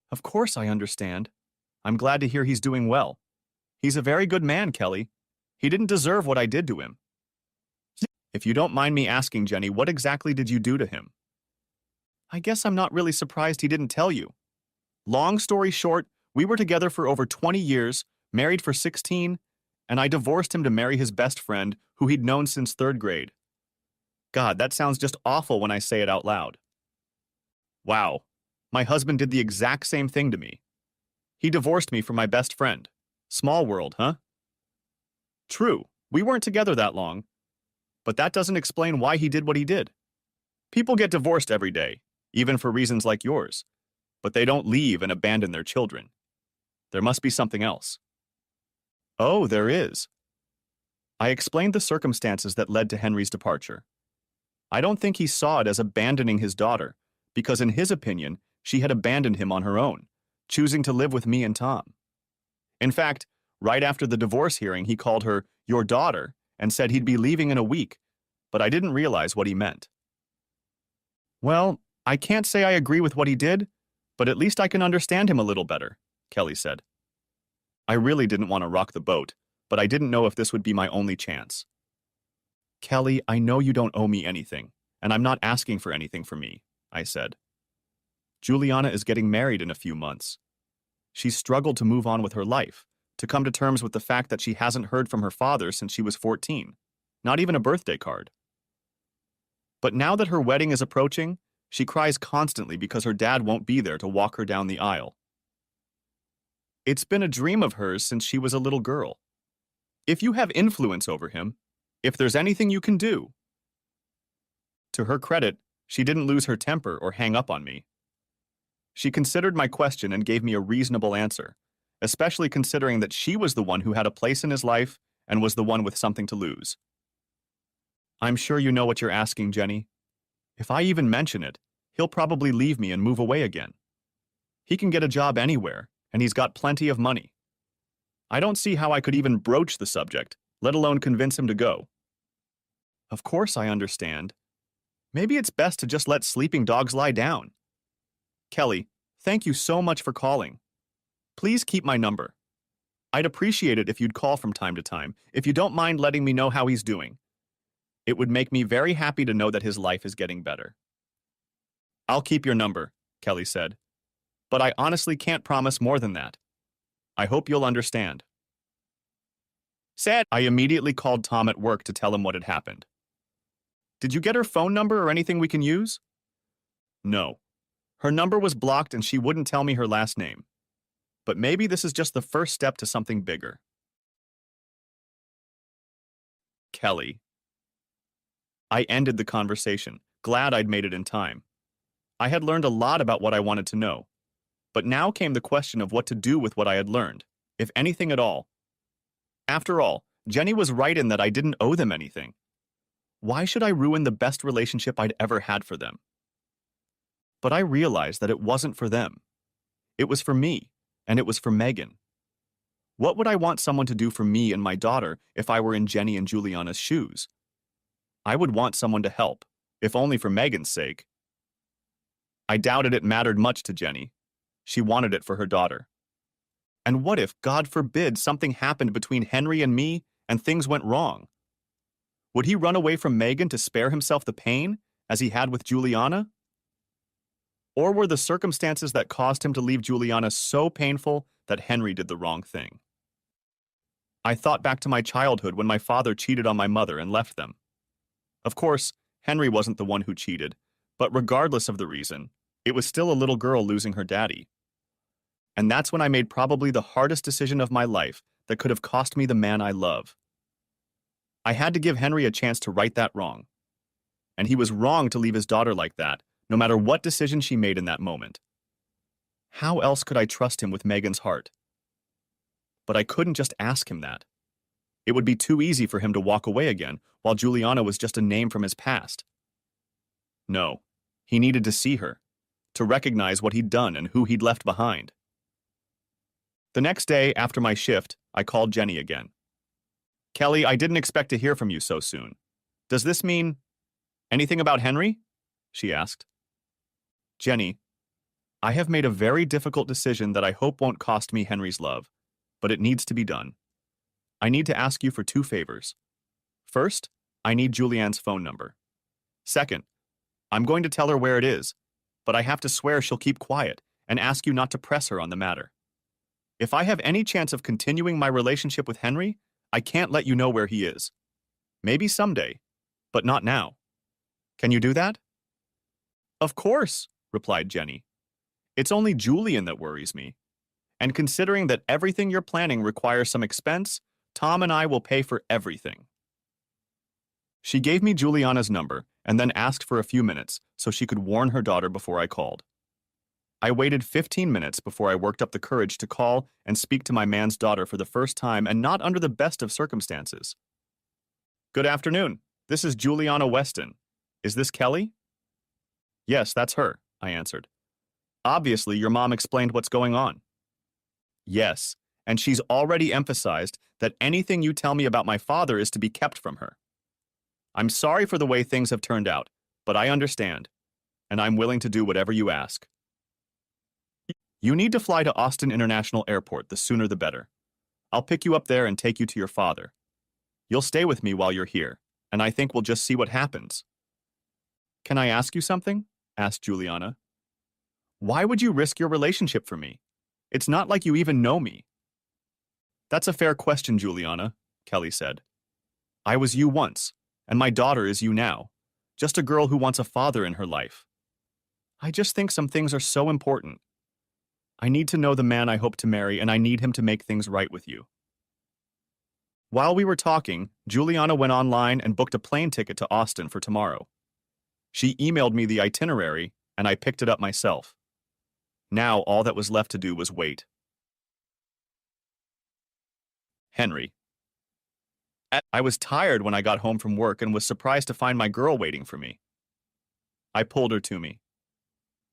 A: Of course I understand. I'm glad to hear he's doing well. He's a very good man, Kelly. He didn't deserve what I did to him. If you don't mind me asking, Jenny, what exactly did you do to him? I guess I'm not really surprised he didn't tell you. Long story short, we were together for over 20 years, married for 16, and I divorced him to marry his best friend, who he'd known since 3rd grade. God, that sounds just awful when I say it out loud. Wow, my husband did the exact same thing to me. He divorced me for my best friend. Small world, huh? True, we weren't together that long, but that doesn't explain why he did what he did. People get divorced every day, even for reasons like yours, but they don't leave and abandon their children. There must be something else. Oh, there is. I explained the circumstances that led to Henry's departure. I don't think he saw it as abandoning his daughter, because in his opinion, she had abandoned him on her own, choosing to live with me and Tom. In fact, right after the divorce hearing, he called her your daughter and said he'd be leaving in a week, but I didn't realize what he meant. Well, I can't say I agree with what he did, but at least I can understand him a little better, Kelly said. I really didn't want to rock the boat, but I didn't know if this would be my only chance. Kelly, I know you don't owe me anything, and I'm not asking for anything from me, I said. Juliana is getting married in a few months. She's struggled to move on with her life, to come to terms with the fact that she hasn't heard from her father since she was 14, not even a birthday card. But now that her wedding is approaching, she cries constantly because her dad won't be there to walk her down the aisle. It's been a dream of hers since she was a little girl. If you have influence over him, if there's anything you can do. To her credit, she didn't lose her temper or hang up on me. She considered my question and gave me a reasonable answer, especially considering that she was the one who had a place in his life and was the one with something to lose. I'm sure you know what you're asking, Jenny. If I even mention it, he'll probably leave me and move away again. He can get a job anywhere, and he's got plenty of money. I don't see how I could even broach the subject, let alone convince him to go. Of course I understand. Maybe it's best to just let sleeping dogs lie down. Kelly, thank you so much for calling. Please keep my number. I'd appreciate it if you'd call from time to time, if you don't mind letting me know how he's doing. It would make me very happy to know that his life is getting better. I'll keep your number, Kelly said, but I honestly can't promise more than that. I hope you'll understand. Sad. I immediately called Tom at work to tell him what had happened. Did you get her phone number or anything we can use? No. Her number was blocked and she wouldn't tell me her last name. But maybe this is just the first step to something bigger. Kelly. I ended the conversation, glad I'd made it in time. I had learned a lot about what I wanted to know. But now came the question of what to do with what I had learned, if anything at all. After all, Jenny was right in that I didn't owe them anything. Why should I ruin the best relationship I'd ever had for them? But I realized that it wasn't for them. It was for me, and it was for Megan. What would I want someone to do for me and my daughter if I were in Jenny and Juliana's shoes? I would want someone to help, if only for Megan's sake. I doubted it mattered much to Jenny. She wanted it for her daughter. And what if, God forbid, something happened between Henry and me and things went wrong? Would he run away from Megan to spare himself the pain, as he had with Juliana? Or were the circumstances that caused him to leave Juliana so painful that Henry did the wrong thing? I thought back to my childhood when my father cheated on my mother and left them. Of course, Henry wasn't the one who cheated, but regardless of the reason, it was still a little girl losing her daddy. And that's when I made probably the hardest decision of my life that could have cost me the man I love. I had to give Henry a chance to right that wrong. And he was wrong to leave his daughter like that, no matter what decision she made in that moment. How else could I trust him with Megan's heart? But I couldn't just ask him that. It would be too easy for him to walk away again, while Juliana was just a name from his past. No, he needed to see her, to recognize what he'd done and who he'd left behind. The next day, after my shift, I called Jenny again. Kelly, I didn't expect to hear from you so soon. Does this mean anything about Henry? She asked. Jenny, I have made a very difficult decision that I hope won't cost me Henry's love, but it needs to be done. I need to ask you for 2 favors. First, I need Julianne's phone number. Second, I'm going to tell her where it is, but I have to swear she'll keep quiet and ask you not to press her on the matter. If I have any chance of continuing my relationship with Henry, I can't let you know where he is. Maybe someday, but not now. Can you do that? Of course, replied Jenny. It's only Julian that worries me. And considering that everything you're planning requires some expense, Tom and I will pay for everything. She gave me Juliana's number and then asked for a few minutes so she could warn her daughter before I called. I waited 15 minutes before I worked up the courage to call and speak to my man's daughter for the first time and not under the best of circumstances. Good afternoon. This is Juliana Weston. Is this Kelly? Yes, that's her, I answered. Obviously, your mom explained what's going on. Yes, and she's already emphasized that anything you tell me about my father is to be kept from her. I'm sorry for the way things have turned out, but I understand, and I'm willing to do whatever you ask. You need to fly to Austin International Airport, the sooner the better. I'll pick you up there and take you to your father. You'll stay with me while you're here, and I think we'll just see what happens. Can I ask you something? Asked Juliana. Why would you risk your relationship for me? It's not like you even know me. That's a fair question, Juliana, Kelly said. I was you once, and my daughter is you now, just a girl who wants a father in her life. I just think some things are so important. I need to know the man I hope to marry, and I need him to make things right with you. While we were talking, Juliana went online and booked a plane ticket to Austin for tomorrow. She emailed me the itinerary, and I picked it up myself. Now all that was left to do was wait. Henry. I was tired when I got home from work and was surprised to find my girl waiting for me. I pulled her to me.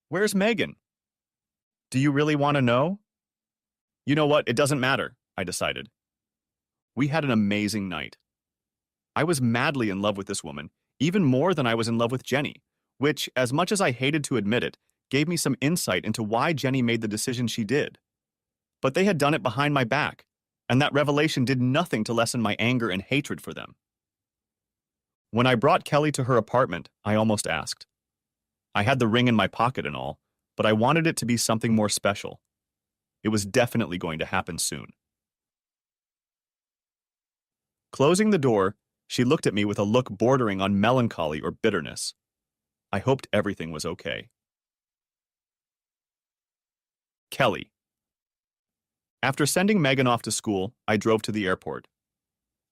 A: Where's Megan? Do you really want to know? You know what, it doesn't matter, I decided. We had an amazing night. I was madly in love with this woman, even more than I was in love with Jenny, which, as much as I hated to admit it, gave me some insight into why Jenny made the decision she did. But they had done it behind my back, and that revelation did nothing to lessen my anger and hatred for them. When I brought Kelly to her apartment, I almost asked. I had the ring in my pocket and all, but I wanted it to be something more special. It was definitely going to happen soon. Closing the door, she looked at me with a look bordering on melancholy or bitterness. I hoped everything was okay. Kelly. After sending Megan off to school, I drove to the airport.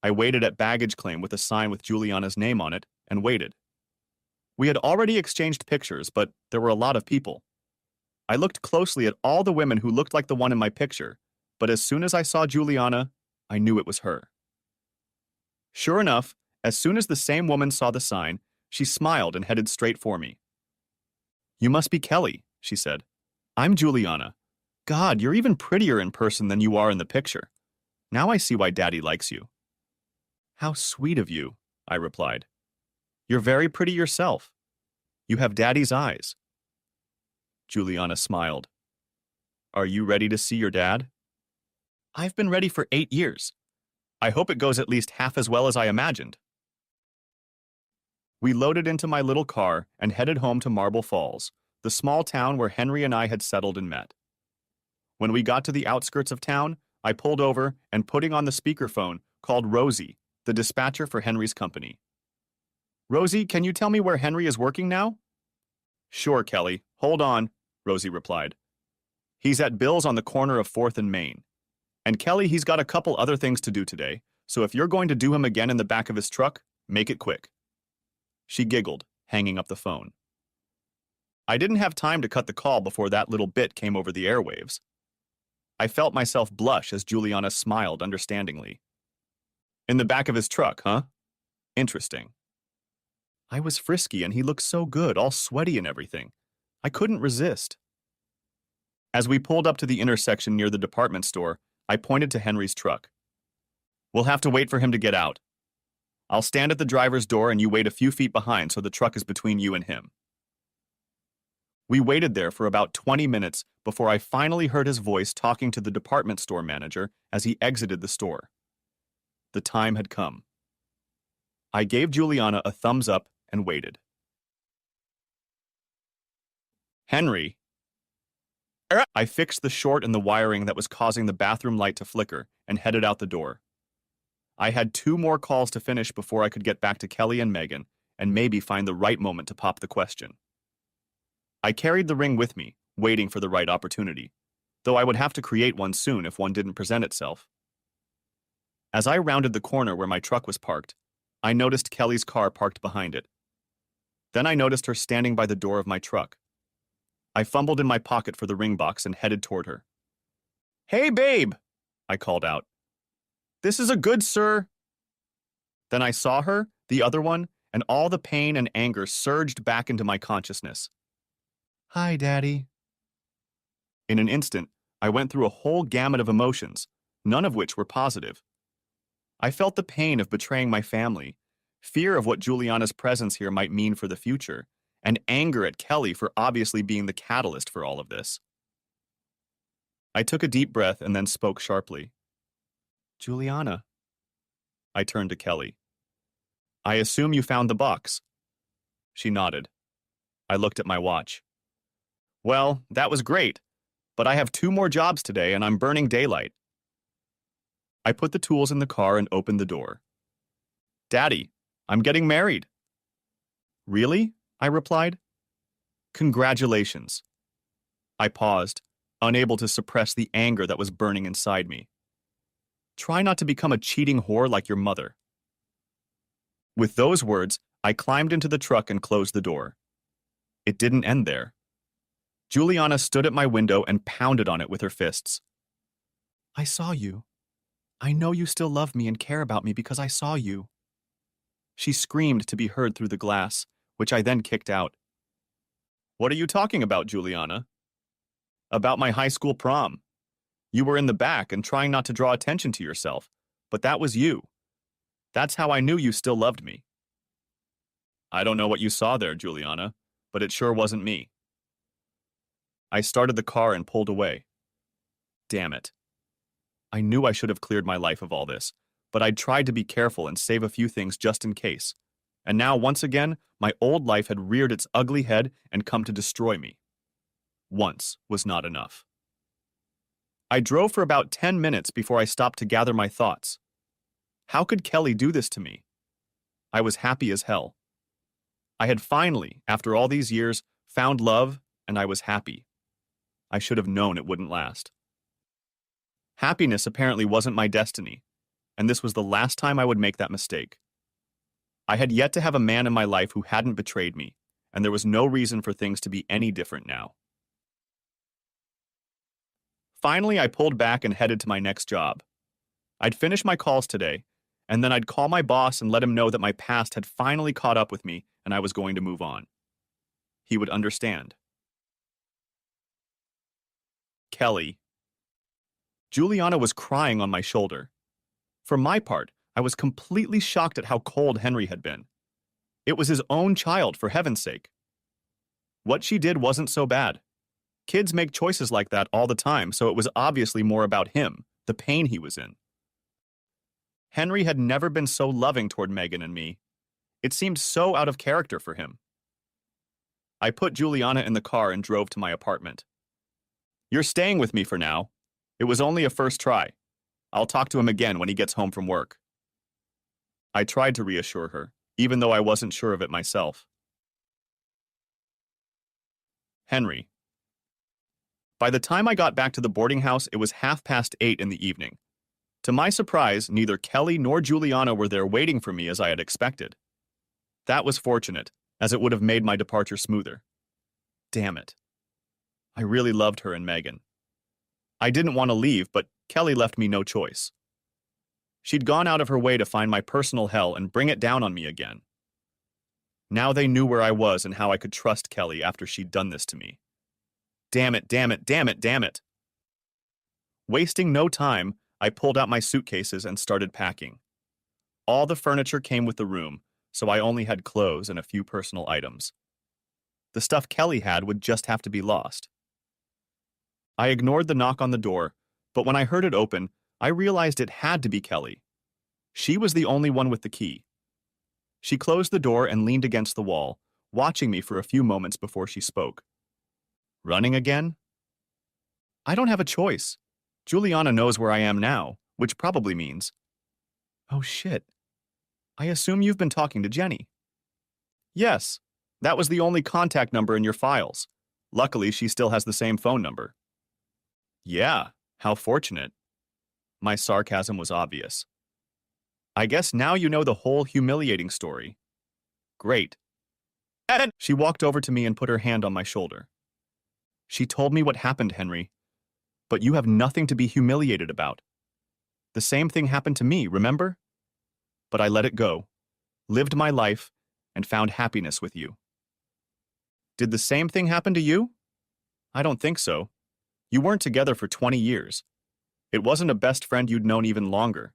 A: I waited at baggage claim with a sign with Juliana's name on it and waited. We had already exchanged pictures, but there were a lot of people. I looked closely at all the women who looked like the one in my picture, but as soon as I saw Juliana, I knew it was her. Sure enough, as soon as the same woman saw the sign, she smiled and headed straight for me. "You must be Kelly," she said. "I'm Juliana. God, you're even prettier in person than you are in the picture. Now I see why Daddy likes you." "How sweet of you," I replied. "You're very pretty yourself. You have Daddy's eyes." Juliana smiled. "Are you ready to see your dad?" "I've been ready for 8 years. I hope it goes at least half as well as I imagined." We loaded into my little car and headed home to Marble Falls, the small town where Henry and I had settled and met. When we got to the outskirts of town, I pulled over and, putting on the speakerphone, called Rosie, the dispatcher for Henry's company. "Rosie, can you tell me where Henry is working now?" "Sure, Kelly. Hold on," Rosie replied. "He's at Bill's on the corner of 4th and Main. And Kelly, he's got a couple other things to do today, so if you're going to do him again in the back of his truck, make it quick." She giggled, hanging up the phone. I didn't have time to cut the call before that little bit came over the airwaves. I felt myself blush as Juliana smiled understandingly. "In the back of his truck, huh? Interesting." I was frisky and he looked so good, all sweaty and everything. I couldn't resist. As we pulled up to the intersection near the department store, I pointed to Henry's truck. "We'll have to wait for him to get out. I'll stand at the driver's door and you wait a few feet behind so the truck is between you and him." We waited there for about 20 minutes before I finally heard his voice talking to the department store manager as he exited the store. The time had come. I gave Juliana a thumbs up and waited. "Henry." I fixed the short in the wiring that was causing the bathroom light to flicker and headed out the door. I had 2 more calls to finish before I could get back to Kelly and Megan and maybe find the right moment to pop the question. I carried the ring with me, waiting for the right opportunity, though I would have to create one soon if one didn't present itself. As I rounded the corner where my truck was parked, I noticed Kelly's car parked behind it. Then I noticed her standing by the door of my truck. I fumbled in my pocket for the ring box and headed toward her. "Hey, babe," I called out. "This is a good, sir." Then I saw her, the other one, and all the pain and anger surged back into my consciousness. "Hi, Daddy." In an instant, I went through a whole gamut of emotions, none of which were positive. I felt the pain of betraying my family, fear of what Juliana's presence here might mean for the future, and anger at Kelly for obviously being the catalyst for all of this. I took a deep breath and then spoke sharply. "Juliana." I turned to Kelly. "I assume you found the box." She nodded. I looked at my watch. "Well, that was great, but I have 2 more jobs today and I'm burning daylight." I put the tools in the car and opened the door. "Daddy, I'm getting married." "Really?" I replied. "Congratulations." I paused, unable to suppress the anger that was burning inside me. "Try not to become a cheating whore like your mother." With those words, I climbed into the truck and closed the door. It didn't end there. Juliana stood at my window and pounded on it with her fists. "I saw you. I know you still love me and care about me because I saw you." She screamed to be heard through the glass, which I then kicked out. "What are you talking about, Juliana?" "About my high school prom. You were in the back and trying not to draw attention to yourself, but that was you. That's how I knew you still loved me." "I don't know what you saw there, Juliana, but it sure wasn't me." I started the car and pulled away. Damn it. I knew I should have cleared my life of all this, but I'd tried to be careful and save a few things just in case. And now, once again, my old life had reared its ugly head and come to destroy me. Once was not enough. I drove for about 10 minutes before I stopped to gather my thoughts. How could Kelly do this to me? I was happy as hell. I had finally, after all these years, found love, and I was happy. I should have known it wouldn't last. Happiness apparently wasn't my destiny, and this was the last time I would make that mistake. I had yet to have a man in my life who hadn't betrayed me, and there was no reason for things to be any different now. Finally, I pulled back and headed to my next job. I'd finish my calls today, and then I'd call my boss and let him know that my past had finally caught up with me and I was going to move on. He would understand. Kelly. Juliana was crying on my shoulder. For my part, I was completely shocked at how cold Henry had been. It was his own child, for heaven's sake. What she did wasn't so bad. Kids make choices like that all the time, so it was obviously more about him, the pain he was in. Henry had never been so loving toward Megan and me. It seemed so out of character for him. I put Juliana in the car and drove to my apartment. "You're staying with me for now. It was only a first try. I'll talk to him again when he gets home from work." I tried to reassure her, even though I wasn't sure of it myself. Henry. By the time I got back to the boarding house, it was 8:30 in the evening. To my surprise, neither Kelly nor Juliana were there waiting for me as I had expected. That was fortunate, as it would have made my departure smoother. Damn it. I really loved her and Megan. I didn't want to leave, but Kelly left me no choice. She'd gone out of her way to find my personal hell and bring it down on me again. Now they knew where I was and how I could trust Kelly after she'd done this to me. Damn it, damn it, damn it, damn it. Wasting no time, I pulled out my suitcases and started packing. All the furniture came with the room, so I only had clothes and a few personal items. The stuff Kelly had would just have to be lost. I ignored the knock on the door, but when I heard it open, I realized it had to be Kelly. She was the only one with the key. She closed the door and leaned against the wall, watching me for a few moments before she spoke. Running again? I don't have a choice. Juliana knows where I am now, which probably means... Oh shit. I assume you've been talking to Jenny. Yes, that was the only contact number in your files. Luckily, she still has the same phone number. Yeah, how fortunate. My sarcasm was obvious. I guess now you know the whole humiliating story. Great. And she walked over to me and put her hand on my shoulder. She told me what happened, Henry. But you have nothing to be humiliated about. The same thing happened to me, remember? But I let it go, lived my life, and found happiness with you. Did the same thing happen to you? I don't think so. You weren't together for 20 years. It wasn't a best friend you'd known even longer.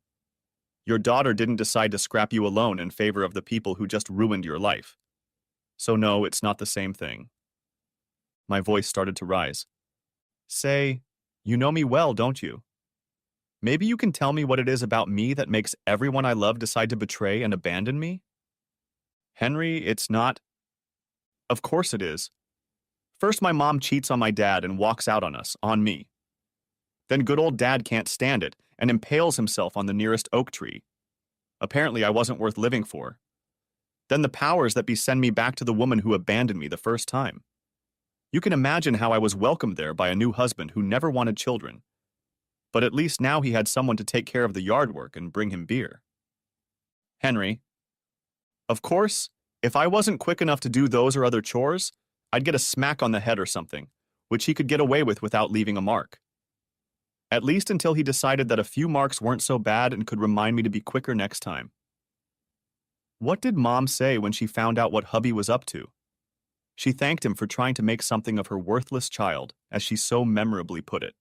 A: Your daughter didn't decide to scrap you alone in favor of the people who just ruined your life. So no, it's not the same thing. My voice started to rise. Say, you know me well, don't you? Maybe you can tell me what it is about me that makes everyone I love decide to betray and abandon me? Henry, it's not... Of course it is. First, my mom cheats on my dad and walks out on us, on me. Then good old dad can't stand it and impales himself on the nearest oak tree. Apparently, I wasn't worth living for. Then the powers that be send me back to the woman who abandoned me the first time. You can imagine how I was welcomed there by a new husband who never wanted children. But at least now he had someone to take care of the yard work and bring him beer. Henry. Of course, if I wasn't quick enough to do those or other chores, I'd get a smack on the head or something, which he could get away with without leaving a mark. At least until he decided that a few marks weren't so bad and could remind me to be quicker next time. What did Mom say when she found out what hubby was up to? She thanked him for trying to make something of her worthless child, as she so memorably put it.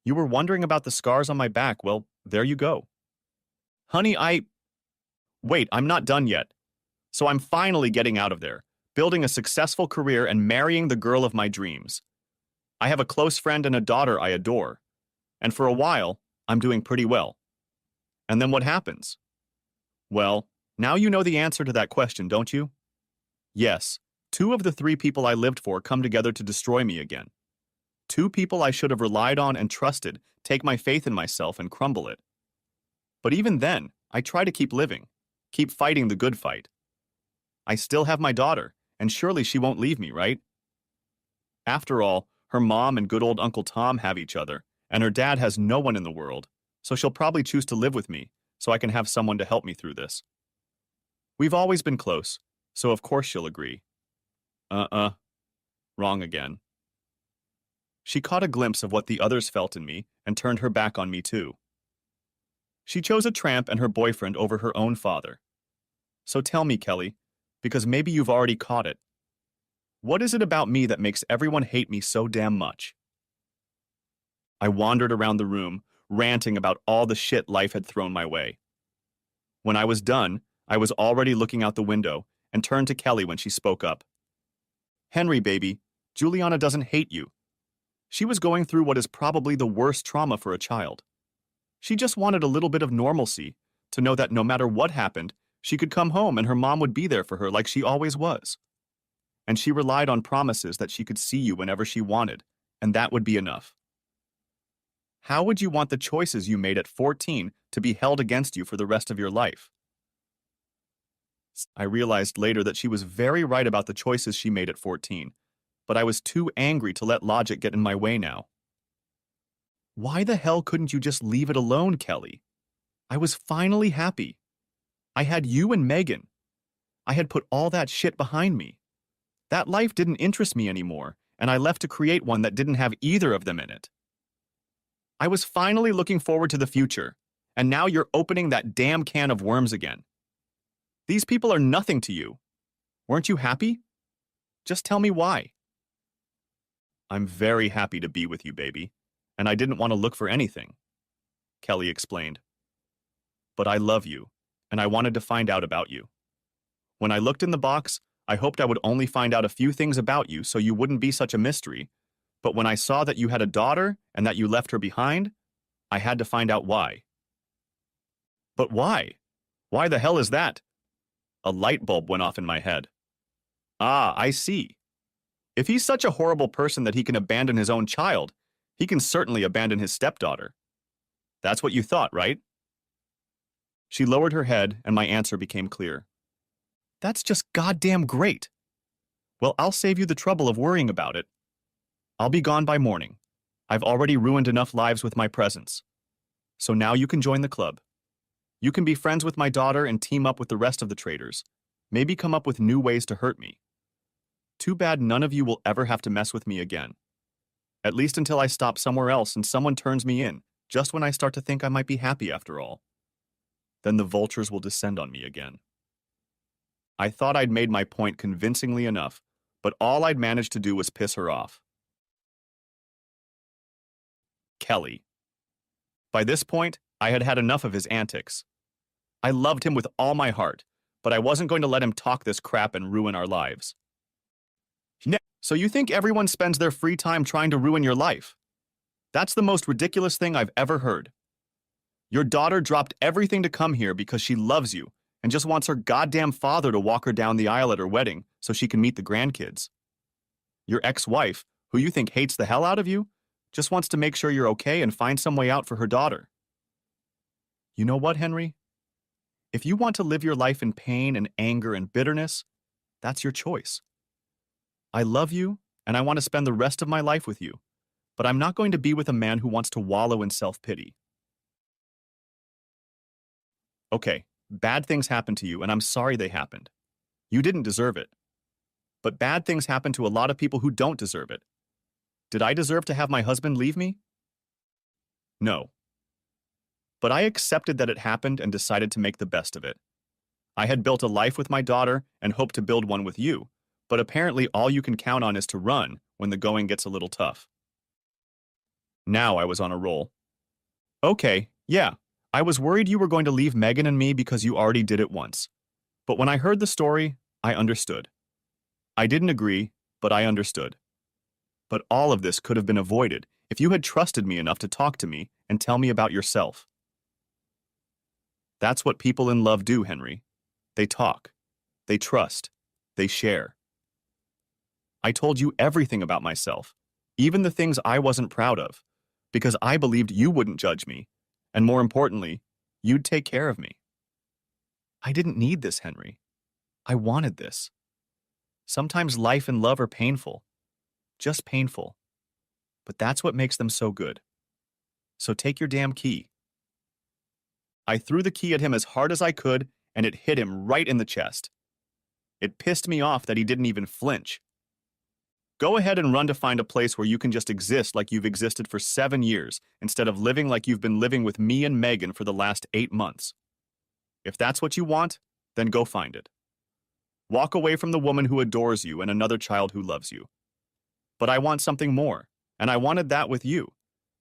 A: You were wondering about the scars on my back. Well, there you go. Honey, Wait, I'm not done yet. So I'm finally getting out of there, building a successful career and marrying the girl of my dreams. I have a close friend and a daughter I adore. And for a while, I'm doing pretty well. And then what happens? Well, now you know the answer to that question, don't you? Yes, two of the three people I lived for come together to destroy me again. Two people I should have relied on and trusted take my faith in myself and crumble it. But even then, I try to keep living, keep fighting the good fight. I still have my daughter, and surely she won't leave me, right? After all, her mom and good old Uncle Tom have each other, and her dad has no one in the world, so she'll probably choose to live with me so I can have someone to help me through this. We've always been close, so of course she'll agree. Wrong again. She caught a glimpse of what the others felt in me and turned her back on me too. She chose a tramp and her boyfriend over her own father. So tell me, Kelly, because maybe you've already caught it. What is it about me that makes everyone hate me so damn much? I wandered around the room, ranting about all the shit life had thrown my way. When I was done, I was already looking out the window and turned to Kelly when she spoke up. Henry, baby, Juliana doesn't hate you. She was going through what is probably the worst trauma for a child. She just wanted a little bit of normalcy, to know that no matter what happened, she could come home and her mom would be there for her like she always was. And she relied on promises that she could see you whenever she wanted, and that would be enough. How would you want the choices you made at 14 to be held against you for the rest of your life? I realized later that she was very right about the choices she made at 14, but I was too angry to let logic get in my way now. Why the hell couldn't you just leave it alone, Kelly? I was finally happy. I had you and Megan. I had put all that shit behind me. That life didn't interest me anymore, and I left to create one that didn't have either of them in it. I was finally looking forward to the future, and now you're opening that damn can of worms again. These people are nothing to you. Weren't you happy? Just tell me why. I'm very happy to be with you, baby, and I didn't want to look for anything, Kelly explained. But I love you, and I wanted to find out about you. When I looked in the box, I hoped I would only find out a few things about you so you wouldn't be such a mystery, but when I saw that you had a daughter and that you left her behind, I had to find out why. But why? Why the hell is that? A light bulb went off in my head. Ah, I see. If he's such a horrible person that he can abandon his own child, he can certainly abandon his stepdaughter. That's what you thought, right? She lowered her head, and my answer became clear. That's just goddamn great. Well, I'll save you the trouble of worrying about it. I'll be gone by morning. I've already ruined enough lives with my presence. So now you can join the club. You can be friends with my daughter and team up with the rest of the traitors. Maybe come up with new ways to hurt me. Too bad none of you will ever have to mess with me again. At least until I stop somewhere else and someone turns me in, just when I start to think I might be happy after all. Then the vultures will descend on me again. I thought I'd made my point convincingly enough, but all I'd managed to do was piss her off. Kelly. By this point, I had had enough of his antics. I loved him with all my heart, but I wasn't going to let him talk this crap and ruin our lives. So you think everyone spends their free time trying to ruin your life? That's the most ridiculous thing I've ever heard. Your daughter dropped everything to come here because she loves you and just wants her goddamn father to walk her down the aisle at her wedding so she can meet the grandkids. Your ex-wife, who you think hates the hell out of you, just wants to make sure you're okay and find some way out for her daughter. You know what, Henry? If you want to live your life in pain and anger and bitterness, that's your choice. I love you, and I want to spend the rest of my life with you, but I'm not going to be with a man who wants to wallow in self-pity. Okay, bad things happened to you, and I'm sorry they happened. You didn't deserve it. But bad things happen to a lot of people who don't deserve it. Did I deserve to have my husband leave me? No. But I accepted that it happened and decided to make the best of it. I had built a life with my daughter and hoped to build one with you, but apparently all you can count on is to run when the going gets a little tough. Now I was on a roll. Okay, yeah, I was worried you were going to leave Megan and me because you already did it once. But when I heard the story, I understood. I didn't agree, but I understood. But all of this could have been avoided If you had trusted me enough to talk to me and tell me about yourself. That's what people in love do, Henry. They talk. They trust. They share. I told you everything about myself, even the things I wasn't proud of, because I believed you wouldn't judge me, and more importantly, you'd take care of me. I didn't need this, Henry. I wanted this. Sometimes life and love are painful, just painful, but that's what makes them so good. So take your damn key. I threw the key at him as hard as I could, and it hit him right in the chest. It pissed me off that he didn't even flinch. Go ahead and run to find a place where you can just exist like you've existed for 7 years, instead of living like you've been living with me and Megan for the last 8 months. If that's what you want, then go find it. Walk away from the woman who adores you and another child who loves you. But I want something more, and I wanted that with you.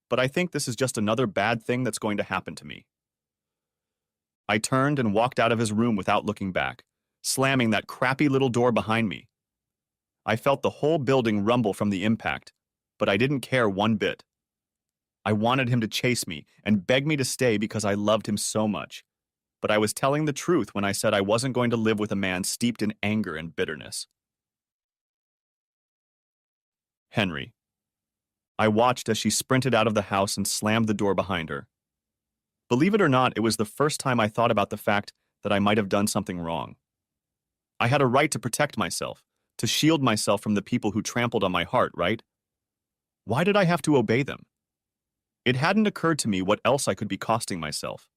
A: But I think this is just another bad thing that's going to happen to me. I turned and walked out of his room without looking back, slamming that crappy little door behind me. I felt the whole building rumble from the impact, but I didn't care one bit. I wanted him to chase me and beg me to stay because I loved him so much. But I was telling the truth when I said I wasn't going to live with a man steeped in anger and bitterness. Henry. I watched as she sprinted out of the house and slammed the door behind her. Believe it or not, it was the first time I thought about the fact that I might have done something wrong. I had a right to protect myself, to shield myself from the people who trampled on my heart, right? Why did I have to obey them? It hadn't occurred to me what else I could be costing myself.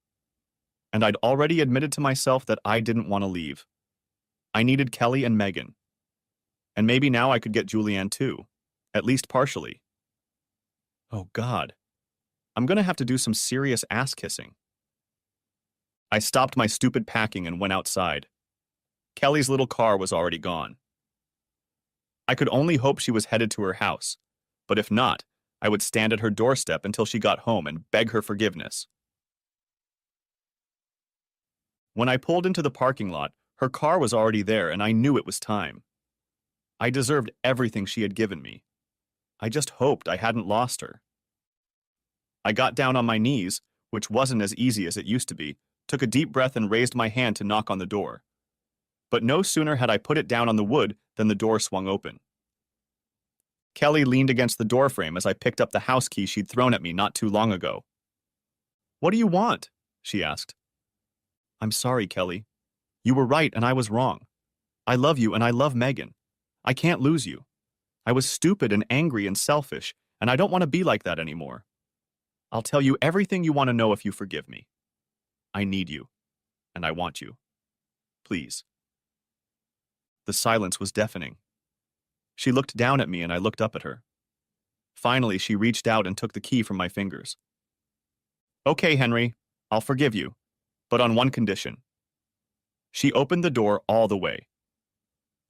A: And I'd already admitted to myself that I didn't want to leave. I needed Kelly and Megan. And maybe now I could get Julianne too, at least partially. Oh God, I'm gonna have to do some serious ass-kissing. I stopped my stupid packing and went outside. Kelly's little car was already gone. I could only hope she was headed to her house, but if not, I would stand at her doorstep until she got home and beg her forgiveness. When I pulled into the parking lot, her car was already there and I knew it was time. I deserved everything she had given me. I just hoped I hadn't lost her. I got down on my knees, which wasn't as easy as it used to be, took a deep breath and raised my hand to knock on the door. But no sooner had I put it down on the wood than the door swung open. Kelly leaned against the doorframe as I picked up the house key she'd thrown at me not too long ago. "What do you want?" she asked. "I'm sorry, Kelly. You were right and I was wrong. I love you and I love Megan. I can't lose you. I was stupid and angry and selfish, and I don't want to be like that anymore. I'll tell you everything you want to know if you forgive me. I need you, and I want you. Please." The silence was deafening. She looked down at me and I looked up at her. Finally, she reached out and took the key from my fingers. "Okay, Henry, I'll forgive you, but on one condition." She opened the door all the way.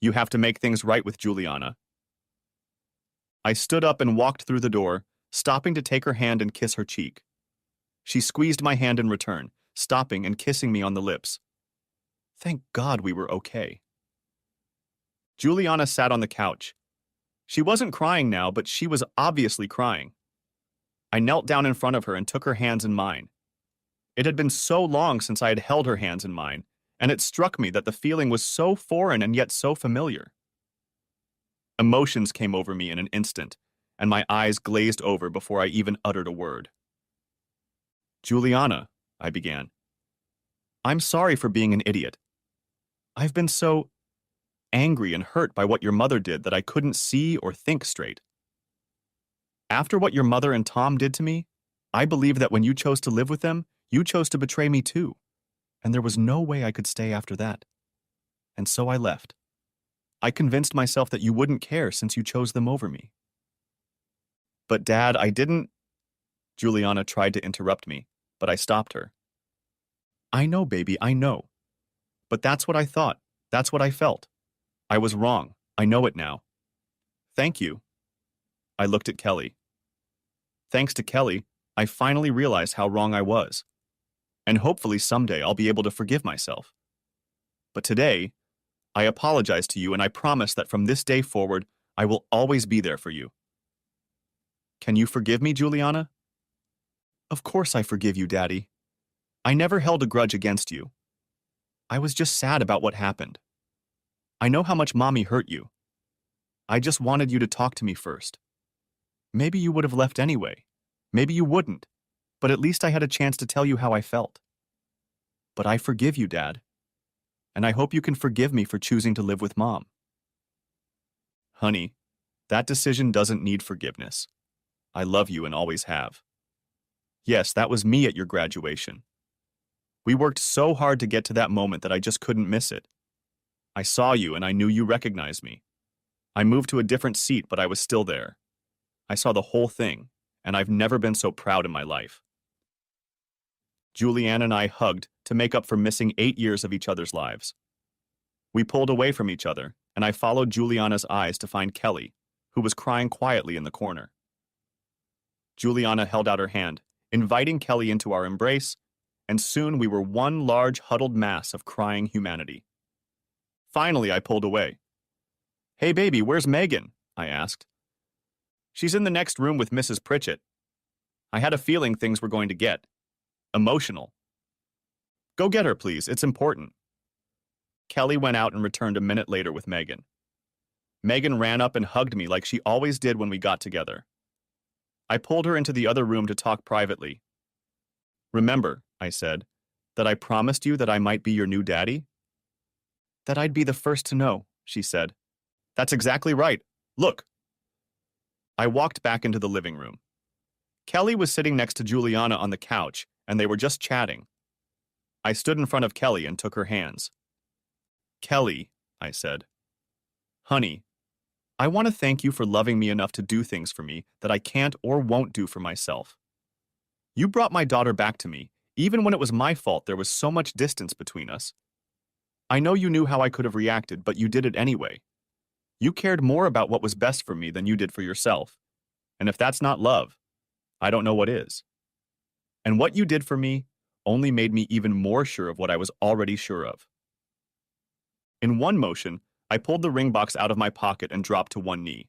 A: "You have to make things right with Juliana." I stood up and walked through the door, stopping to take her hand and kiss her cheek. She squeezed my hand in return, stopping and kissing me on the lips. Thank God we were okay. Juliana sat on the couch. She wasn't crying now, but she was obviously crying. I knelt down in front of her and took her hands in mine. It had been so long since I had held her hands in mine, and it struck me that the feeling was so foreign and yet so familiar. Emotions came over me in an instant, and my eyes glazed over before I even uttered a word. "Juliana," I began, "I'm sorry for being an idiot. I've been so angry and hurt by what your mother did that I couldn't see or think straight. After what your mother and Tom did to me, I believe that when you chose to live with them, you chose to betray me too, and there was no way I could stay after that. And so I left. I convinced myself that you wouldn't care since you chose them over me." "But Dad, I didn't—" Juliana tried to interrupt me, but I stopped her. "I know, baby, I know. But that's what I thought. That's what I felt. I was wrong. I know it now. Thank you." I looked at Kelly. Thanks to Kelly, I finally realized how wrong I was. And hopefully someday I'll be able to forgive myself. But today, I apologize to you and I promise that from this day forward, I will always be there for you. Can you forgive me, Juliana? Of course I forgive you, Daddy. I never held a grudge against you. I was just sad about what happened. I know how much Mommy hurt you. I just wanted you to talk to me first. Maybe you would have left anyway. Maybe you wouldn't. But at least I had a chance to tell you how I felt. But I forgive you, Dad. And I hope you can forgive me for choosing to live with Mom. Honey, that decision doesn't need forgiveness. I love you and always have. Yes, that was me at your graduation. We worked so hard to get to that moment that I just couldn't miss it. I saw you and I knew you recognized me. I moved to a different seat, but I was still there. I saw the whole thing, and I've never been so proud in my life. Julianne and I hugged to make up for missing 8 years of each other's lives. We pulled away from each other, and I followed Juliana's eyes to find Kelly, who was crying quietly in the corner. Juliana held out her hand, inviting Kelly into our embrace, and soon we were one large huddled mass of crying humanity. Finally, I pulled away. "Hey baby, where's Megan?" I asked. "She's in the next room with Mrs. Pritchett." I had a feeling things were going to get emotional. "Go get her, please. It's important." Kelly went out and returned a minute later with Megan. Megan ran up and hugged me like she always did when we got together. I pulled her into the other room to talk privately. "Remember," I said, "that I promised you that I might be your new daddy?" "That I'd be the first to know," she said. "That's exactly right. Look." I walked back into the living room. Kelly was sitting next to Juliana on the couch, and they were just chatting. I stood in front of Kelly and took her hands. "Kelly," I said, "honey, I want to thank you for loving me enough to do things for me that I can't or won't do for myself. You brought my daughter back to me, even when it was my fault there was so much distance between us. I know you knew how I could have reacted, but you did it anyway. You cared more about what was best for me than you did for yourself. And if that's not love, I don't know what is. And what you did for me only made me even more sure of what I was already sure of." In one motion, I pulled the ring box out of my pocket and dropped to one knee.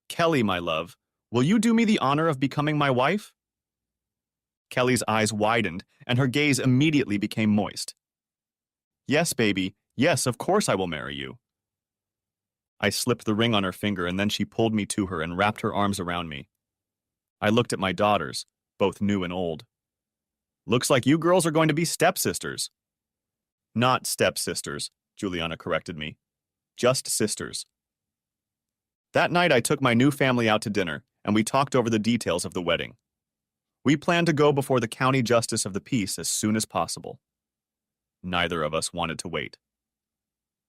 A: "Kelly, my love, will you do me the honor of becoming my wife?" Kelly's eyes widened, and her gaze immediately became moist. "Yes, baby. Yes, of course I will marry you." I slipped the ring on her finger, and then she pulled me to her and wrapped her arms around me. I looked at my daughters, both new and old. "Looks like you girls are going to be stepsisters." "Not stepsisters," Juliana corrected me. "Just sisters." That night I took my new family out to dinner, and we talked over the details of the wedding. We planned to go before the county justice of the peace as soon as possible. Neither of us wanted to wait.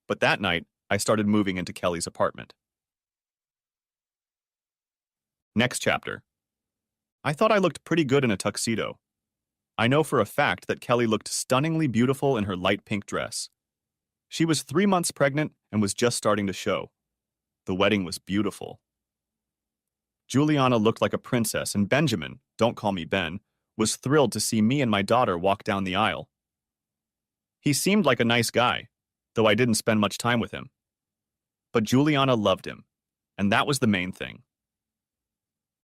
A: But that night, I started moving into Kelly's apartment. Next chapter. I thought I looked pretty good in a tuxedo. I know for a fact that Kelly looked stunningly beautiful in her light pink dress. She was 3 months pregnant and was just starting to show. The wedding was beautiful. Juliana looked like a princess, and Benjamin, don't call me Ben, was thrilled to see me and my daughter walk down the aisle. He seemed like a nice guy, though I didn't spend much time with him. But Juliana loved him, and that was the main thing.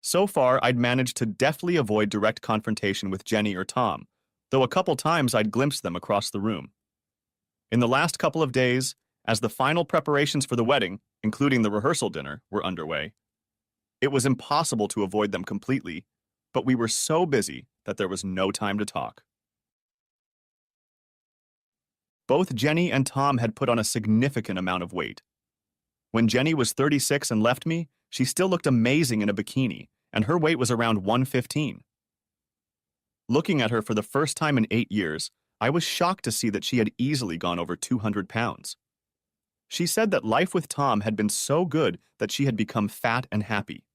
A: So far, I'd managed to deftly avoid direct confrontation with Jenny or Tom, though a couple times I'd glimpsed them across the room. In the last couple of days, as the final preparations for the wedding, including the rehearsal dinner, were underway, it was impossible to avoid them completely, but we were so busy that there was no time to talk. Both Jenny and Tom had put on a significant amount of weight. When Jenny was 36 and left me, she still looked amazing in a bikini, and her weight was around 115. Looking at her for the first time in 8 years, I was shocked to see that she had easily gone over 200 pounds. She said that life with Tom had been so good that she had become fat and happy.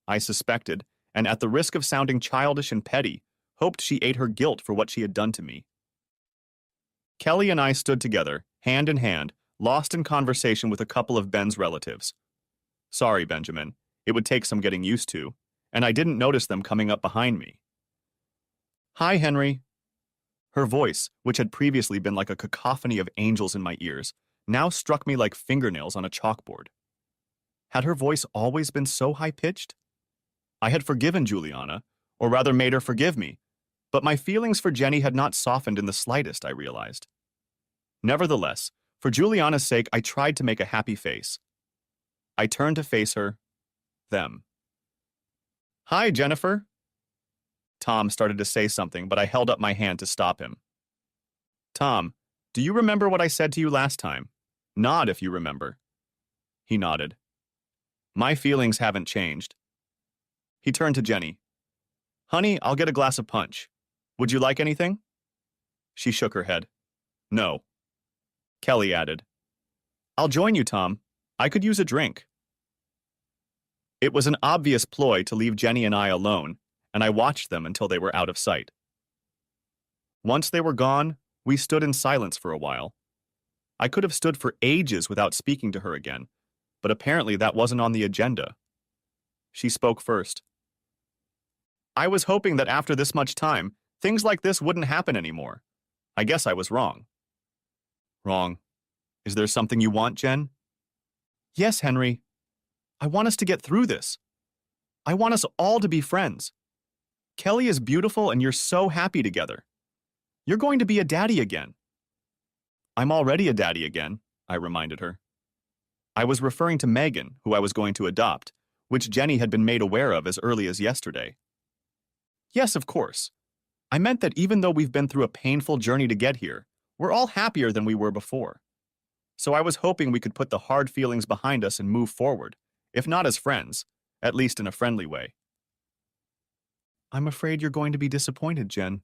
A: I suspected, and at the risk of sounding childish and petty, hoped she ate her guilt for what she had done to me. Kelly and I stood together, hand in hand, lost in conversation with a couple of Ben's relatives. Sorry, Benjamin, it would take some getting used to, and I didn't notice them coming up behind me. Hi, Henry. Her voice, which had previously been like a cacophony of angels in my ears, now struck me like fingernails on a chalkboard. Had her voice always been so high-pitched? I had forgiven Juliana, or rather made her forgive me, but my feelings for Jenny had not softened in the slightest, I realized. Nevertheless, for Juliana's sake, I tried to make a happy face. I turned to face her, them. Hi, Jennifer. Tom started to say something, but I held up my hand to stop him. Tom, do you remember what I said to you last time? Nod if you remember. He nodded. My feelings haven't changed. He turned to Jenny. Honey, I'll get a glass of punch. Would you like anything? She shook her head. No. Kelly added. I'll join you, Tom. I could use a drink. It was an obvious ploy to leave Jenny and I alone, and I watched them until they were out of sight. Once they were gone, we stood in silence for a while. I could have stood for ages without speaking to her again, but apparently that wasn't on the agenda. She spoke first. I was hoping that after this much time, things like this wouldn't happen anymore. I guess I was wrong. Wrong. Is there something you want, Jen? Yes, Henry. I want us to get through this. I want us all to be friends. Kelly is beautiful and you're so happy together. You're going to be a daddy again. I'm already a daddy again, I reminded her. I was referring to Megan, who I was going to adopt, which Jenny had been made aware of as early as yesterday. Yes, of course. I meant that even though we've been through a painful journey to get here, we're all happier than we were before. So I was hoping we could put the hard feelings behind us and move forward, if not as friends, at least in a friendly way. I'm afraid you're going to be disappointed, Jen.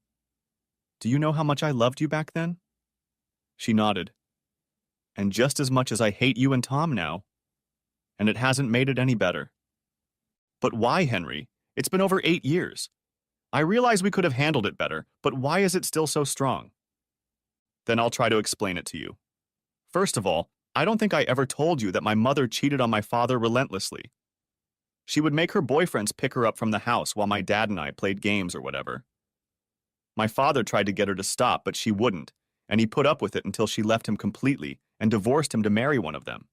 A: Do you know how much I loved you back then? She nodded. And just as much as I hate you and Tom now. And it hasn't made it any better. But why, Henry? It's been over 8 years. I realize we could have handled it better, but why is it still so strong? Then I'll try to explain it to you. First of all, I don't think I ever told you that my mother cheated on my father relentlessly. She would make her boyfriends pick her up from the house while my dad and I played games or whatever. My father tried to get her to stop, but she wouldn't, and he put up with it until she left him completely and divorced him to marry one of them.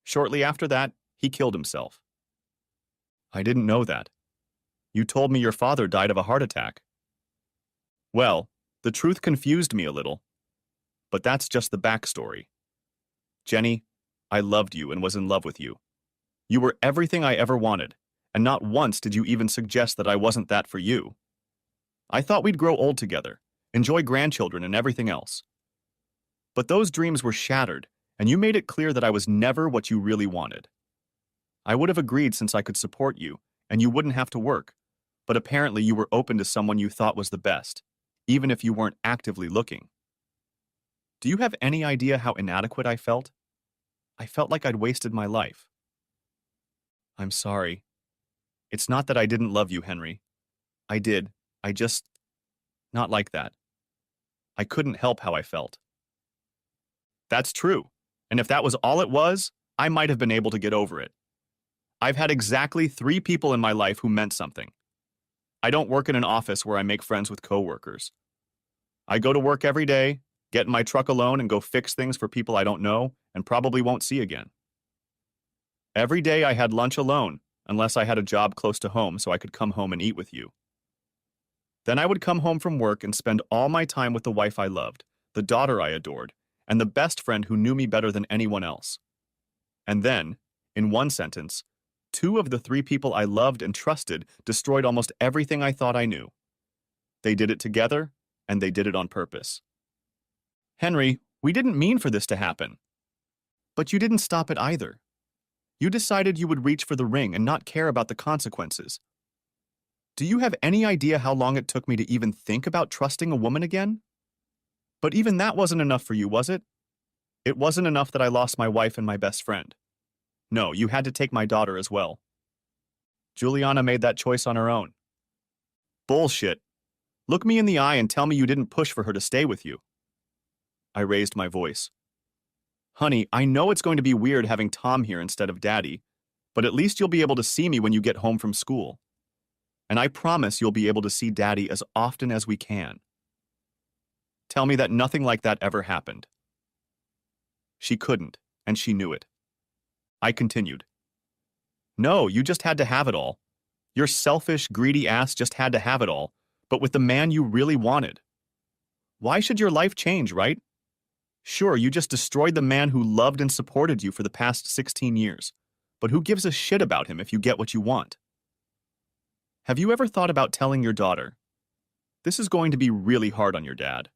A: Shortly after that, he killed himself. I didn't know that. You told me your father died of a heart attack. Well, the truth confused me a little. But that's just the backstory. Jenny, I loved you and was in love with you. You were everything I ever wanted, and not once did you even suggest that I wasn't that for you. I thought we'd grow old together, enjoy grandchildren and everything else. But those dreams were shattered, and you made it clear that I was never what you really wanted. I would have agreed since I could support you, and you wouldn't have to work, but apparently you were open to someone you thought was the best, even if you weren't actively looking. Do you have any idea how inadequate I felt? I felt like I'd wasted my life. I'm sorry. It's not that I didn't love you, Henry. I did. I just... not like that. I couldn't help how I felt. That's true, and if that was all it was, I might have been able to get over it. I've had exactly 3 people in my life who meant something. I don't work in an office where I make friends with coworkers. I go to work every day, get in my truck alone and go fix things for people I don't know and probably won't see again. Every day I had lunch alone, unless I had a job close to home so I could come home and eat with you. Then I would come home from work and spend all my time with the wife I loved, the daughter I adored, and the best friend who knew me better than anyone else. And then, in one sentence, 2 of the 3 people I loved and trusted destroyed almost everything I thought I knew. They did it together, and they did it on purpose. Henry, we didn't mean for this to happen. But you didn't stop it either. You decided you would reach for the ring and not care about the consequences. Do you have any idea how long it took me to even think about trusting a woman again? But even that wasn't enough for you, was it? It wasn't enough that I lost my wife and my best friend. No, you had to take my daughter as well. Juliana made that choice on her own. Bullshit. Look me in the eye and tell me you didn't push for her to stay with you. I raised my voice. Honey, I know it's going to be weird having Tom here instead of Daddy, but at least you'll be able to see me when you get home from school. And I promise you'll be able to see Daddy as often as we can. Tell me that nothing like that ever happened. She couldn't, and she knew it. I continued. No, you just had to have it all. Your selfish, greedy ass just had to have it all, but with the man you really wanted. Why should your life change, right? Sure, you just destroyed the man who loved and supported you for the past 16 years, but who gives a shit about him if you get what you want? Have you ever thought about telling your daughter, this is going to be really hard on your dad?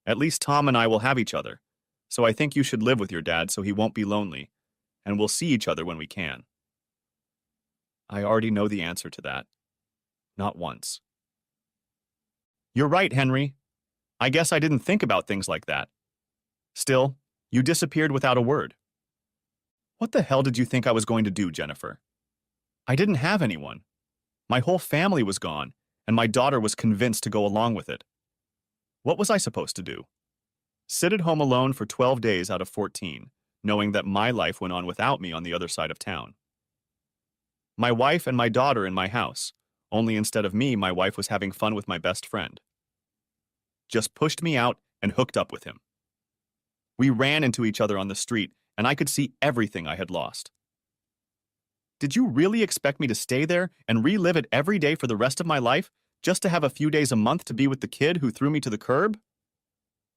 A: At least Tom and I will have each other, so I think you should live with your dad so he won't be lonely, and we'll see each other when we can. I already know the answer to that. Not once. You're right, Henry. I guess I didn't think about things like that. Still, you disappeared without a word. What the hell did you think I was going to do, Jennifer? I didn't have anyone. My whole family was gone, and my daughter was convinced to go along with it. What was I supposed to do? Sit at home alone for 12 days out of 14, knowing that my life went on without me on the other side of town. My wife and my daughter in my house, only instead of me, my wife was having fun with my best friend. Just pushed me out and hooked up with him. We ran into each other on the street, and I could see everything I had lost. Did you really expect me to stay there and relive it every day for the rest of my life, just to have a few days a month to be with the kid who threw me to the curb?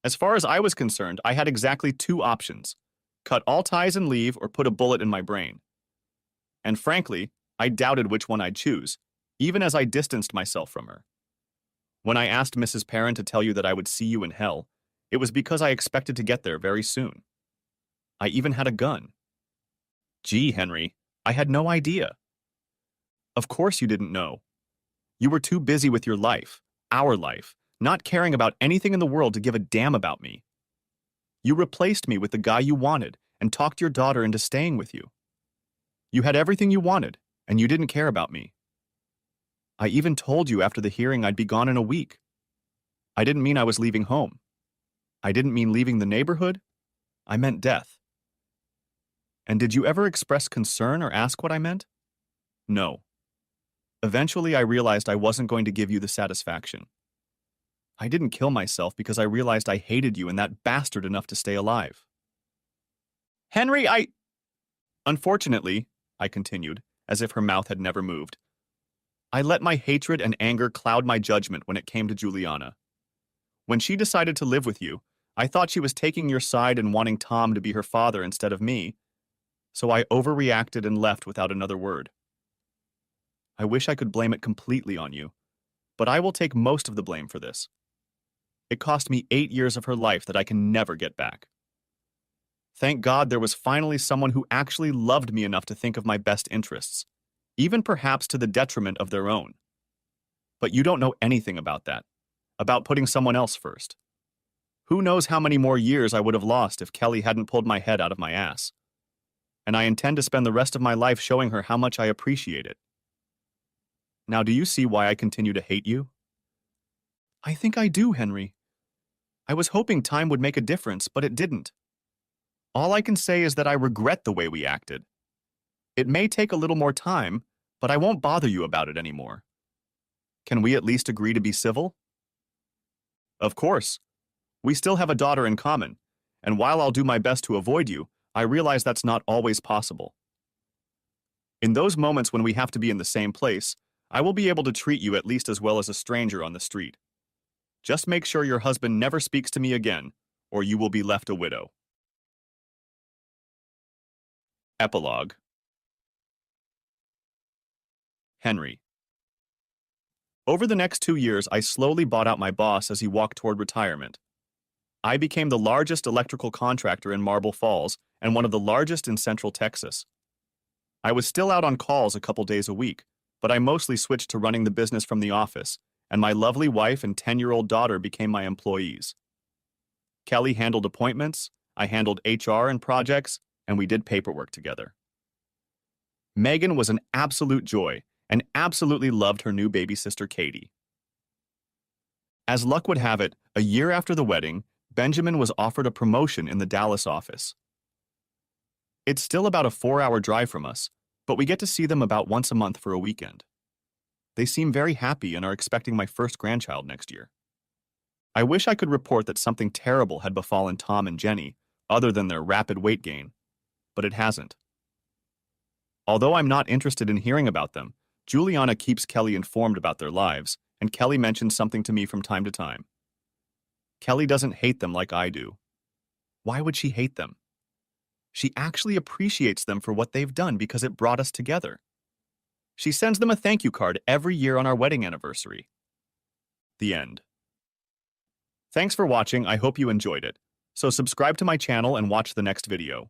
A: As far as I was concerned, I had exactly two options: cut all ties and leave, or put a bullet in my brain. And frankly, I doubted which one I'd choose, even as I distanced myself from her. When I asked Mrs. Perrin to tell you that I would see you in hell, it was because I expected to get there very soon. I even had a gun. Gee, Henry, I had no idea. Of course you didn't know. You were too busy with your life, our life, not caring about anything in the world to give a damn about me. You replaced me with the guy you wanted and talked your daughter into staying with you. You had everything you wanted, and you didn't care about me. I even told you after the hearing I'd be gone in a week. I didn't mean I was leaving home. I didn't mean leaving the neighborhood. I meant death. And did you ever express concern or ask what I meant? No. Eventually, I realized I wasn't going to give you the satisfaction. I didn't kill myself because I realized I hated you and that bastard enough to stay alive. Henry, Unfortunately, I continued, as if her mouth had never moved, I let my hatred and anger cloud my judgment when it came to Juliana. When she decided to live with you, I thought she was taking your side and wanting Tom to be her father instead of me, so I overreacted and left without another word. I wish I could blame it completely on you, but I will take most of the blame for this. It cost me 8 years of her life that I can never get back. Thank God there was finally someone who actually loved me enough to think of my best interests, even perhaps to the detriment of their own. But you don't know anything about that, about putting someone else first. Who knows how many more years I would have lost if Kelly hadn't pulled my head out of my ass. And I intend to spend the rest of my life showing her how much I appreciate it. Now, do you see why I continue to hate you? I think I do, Henry. I was hoping time would make a difference, but it didn't. All I can say is that I regret the way we acted. It may take a little more time, but I won't bother you about it anymore. Can we at least agree to be civil? Of course. We still have a daughter in common, and while I'll do my best to avoid you, I realize that's not always possible. In those moments when we have to be in the same place, I will be able to treat you at least as well as a stranger on the street. Just make sure your husband never speaks to me again, or you will be left a widow. Epilogue. Henry. Over the next 2 years, I slowly bought out my boss as he walked toward retirement. I became the largest electrical contractor in Marble Falls and one of the largest in Central Texas. I was still out on calls a couple days a week, but I mostly switched to running the business from the office, and my lovely wife and 10-year-old daughter became my employees. Kelly handled appointments, I handled HR and projects, and we did paperwork together. Megan was an absolute joy and absolutely loved her new baby sister, Katie. As luck would have it, a year after the wedding, Benjamin was offered a promotion in the Dallas office. It's still about a 4-hour drive from us, but we get to see them about once a month for a weekend. They seem very happy and are expecting my first grandchild next year. I wish I could report that something terrible had befallen Tom and Jenny, other than their rapid weight gain, but it hasn't. Although I'm not interested in hearing about them, Juliana keeps Kelly informed about their lives, and Kelly mentions something to me from time to time. Kelly doesn't hate them like I do. Why would she hate them? She actually appreciates them for what they've done because it brought us together. She sends them a thank you card every year on our wedding anniversary. The end. Thanks for watching. I hope you enjoyed it. So subscribe to my channel and watch the next video.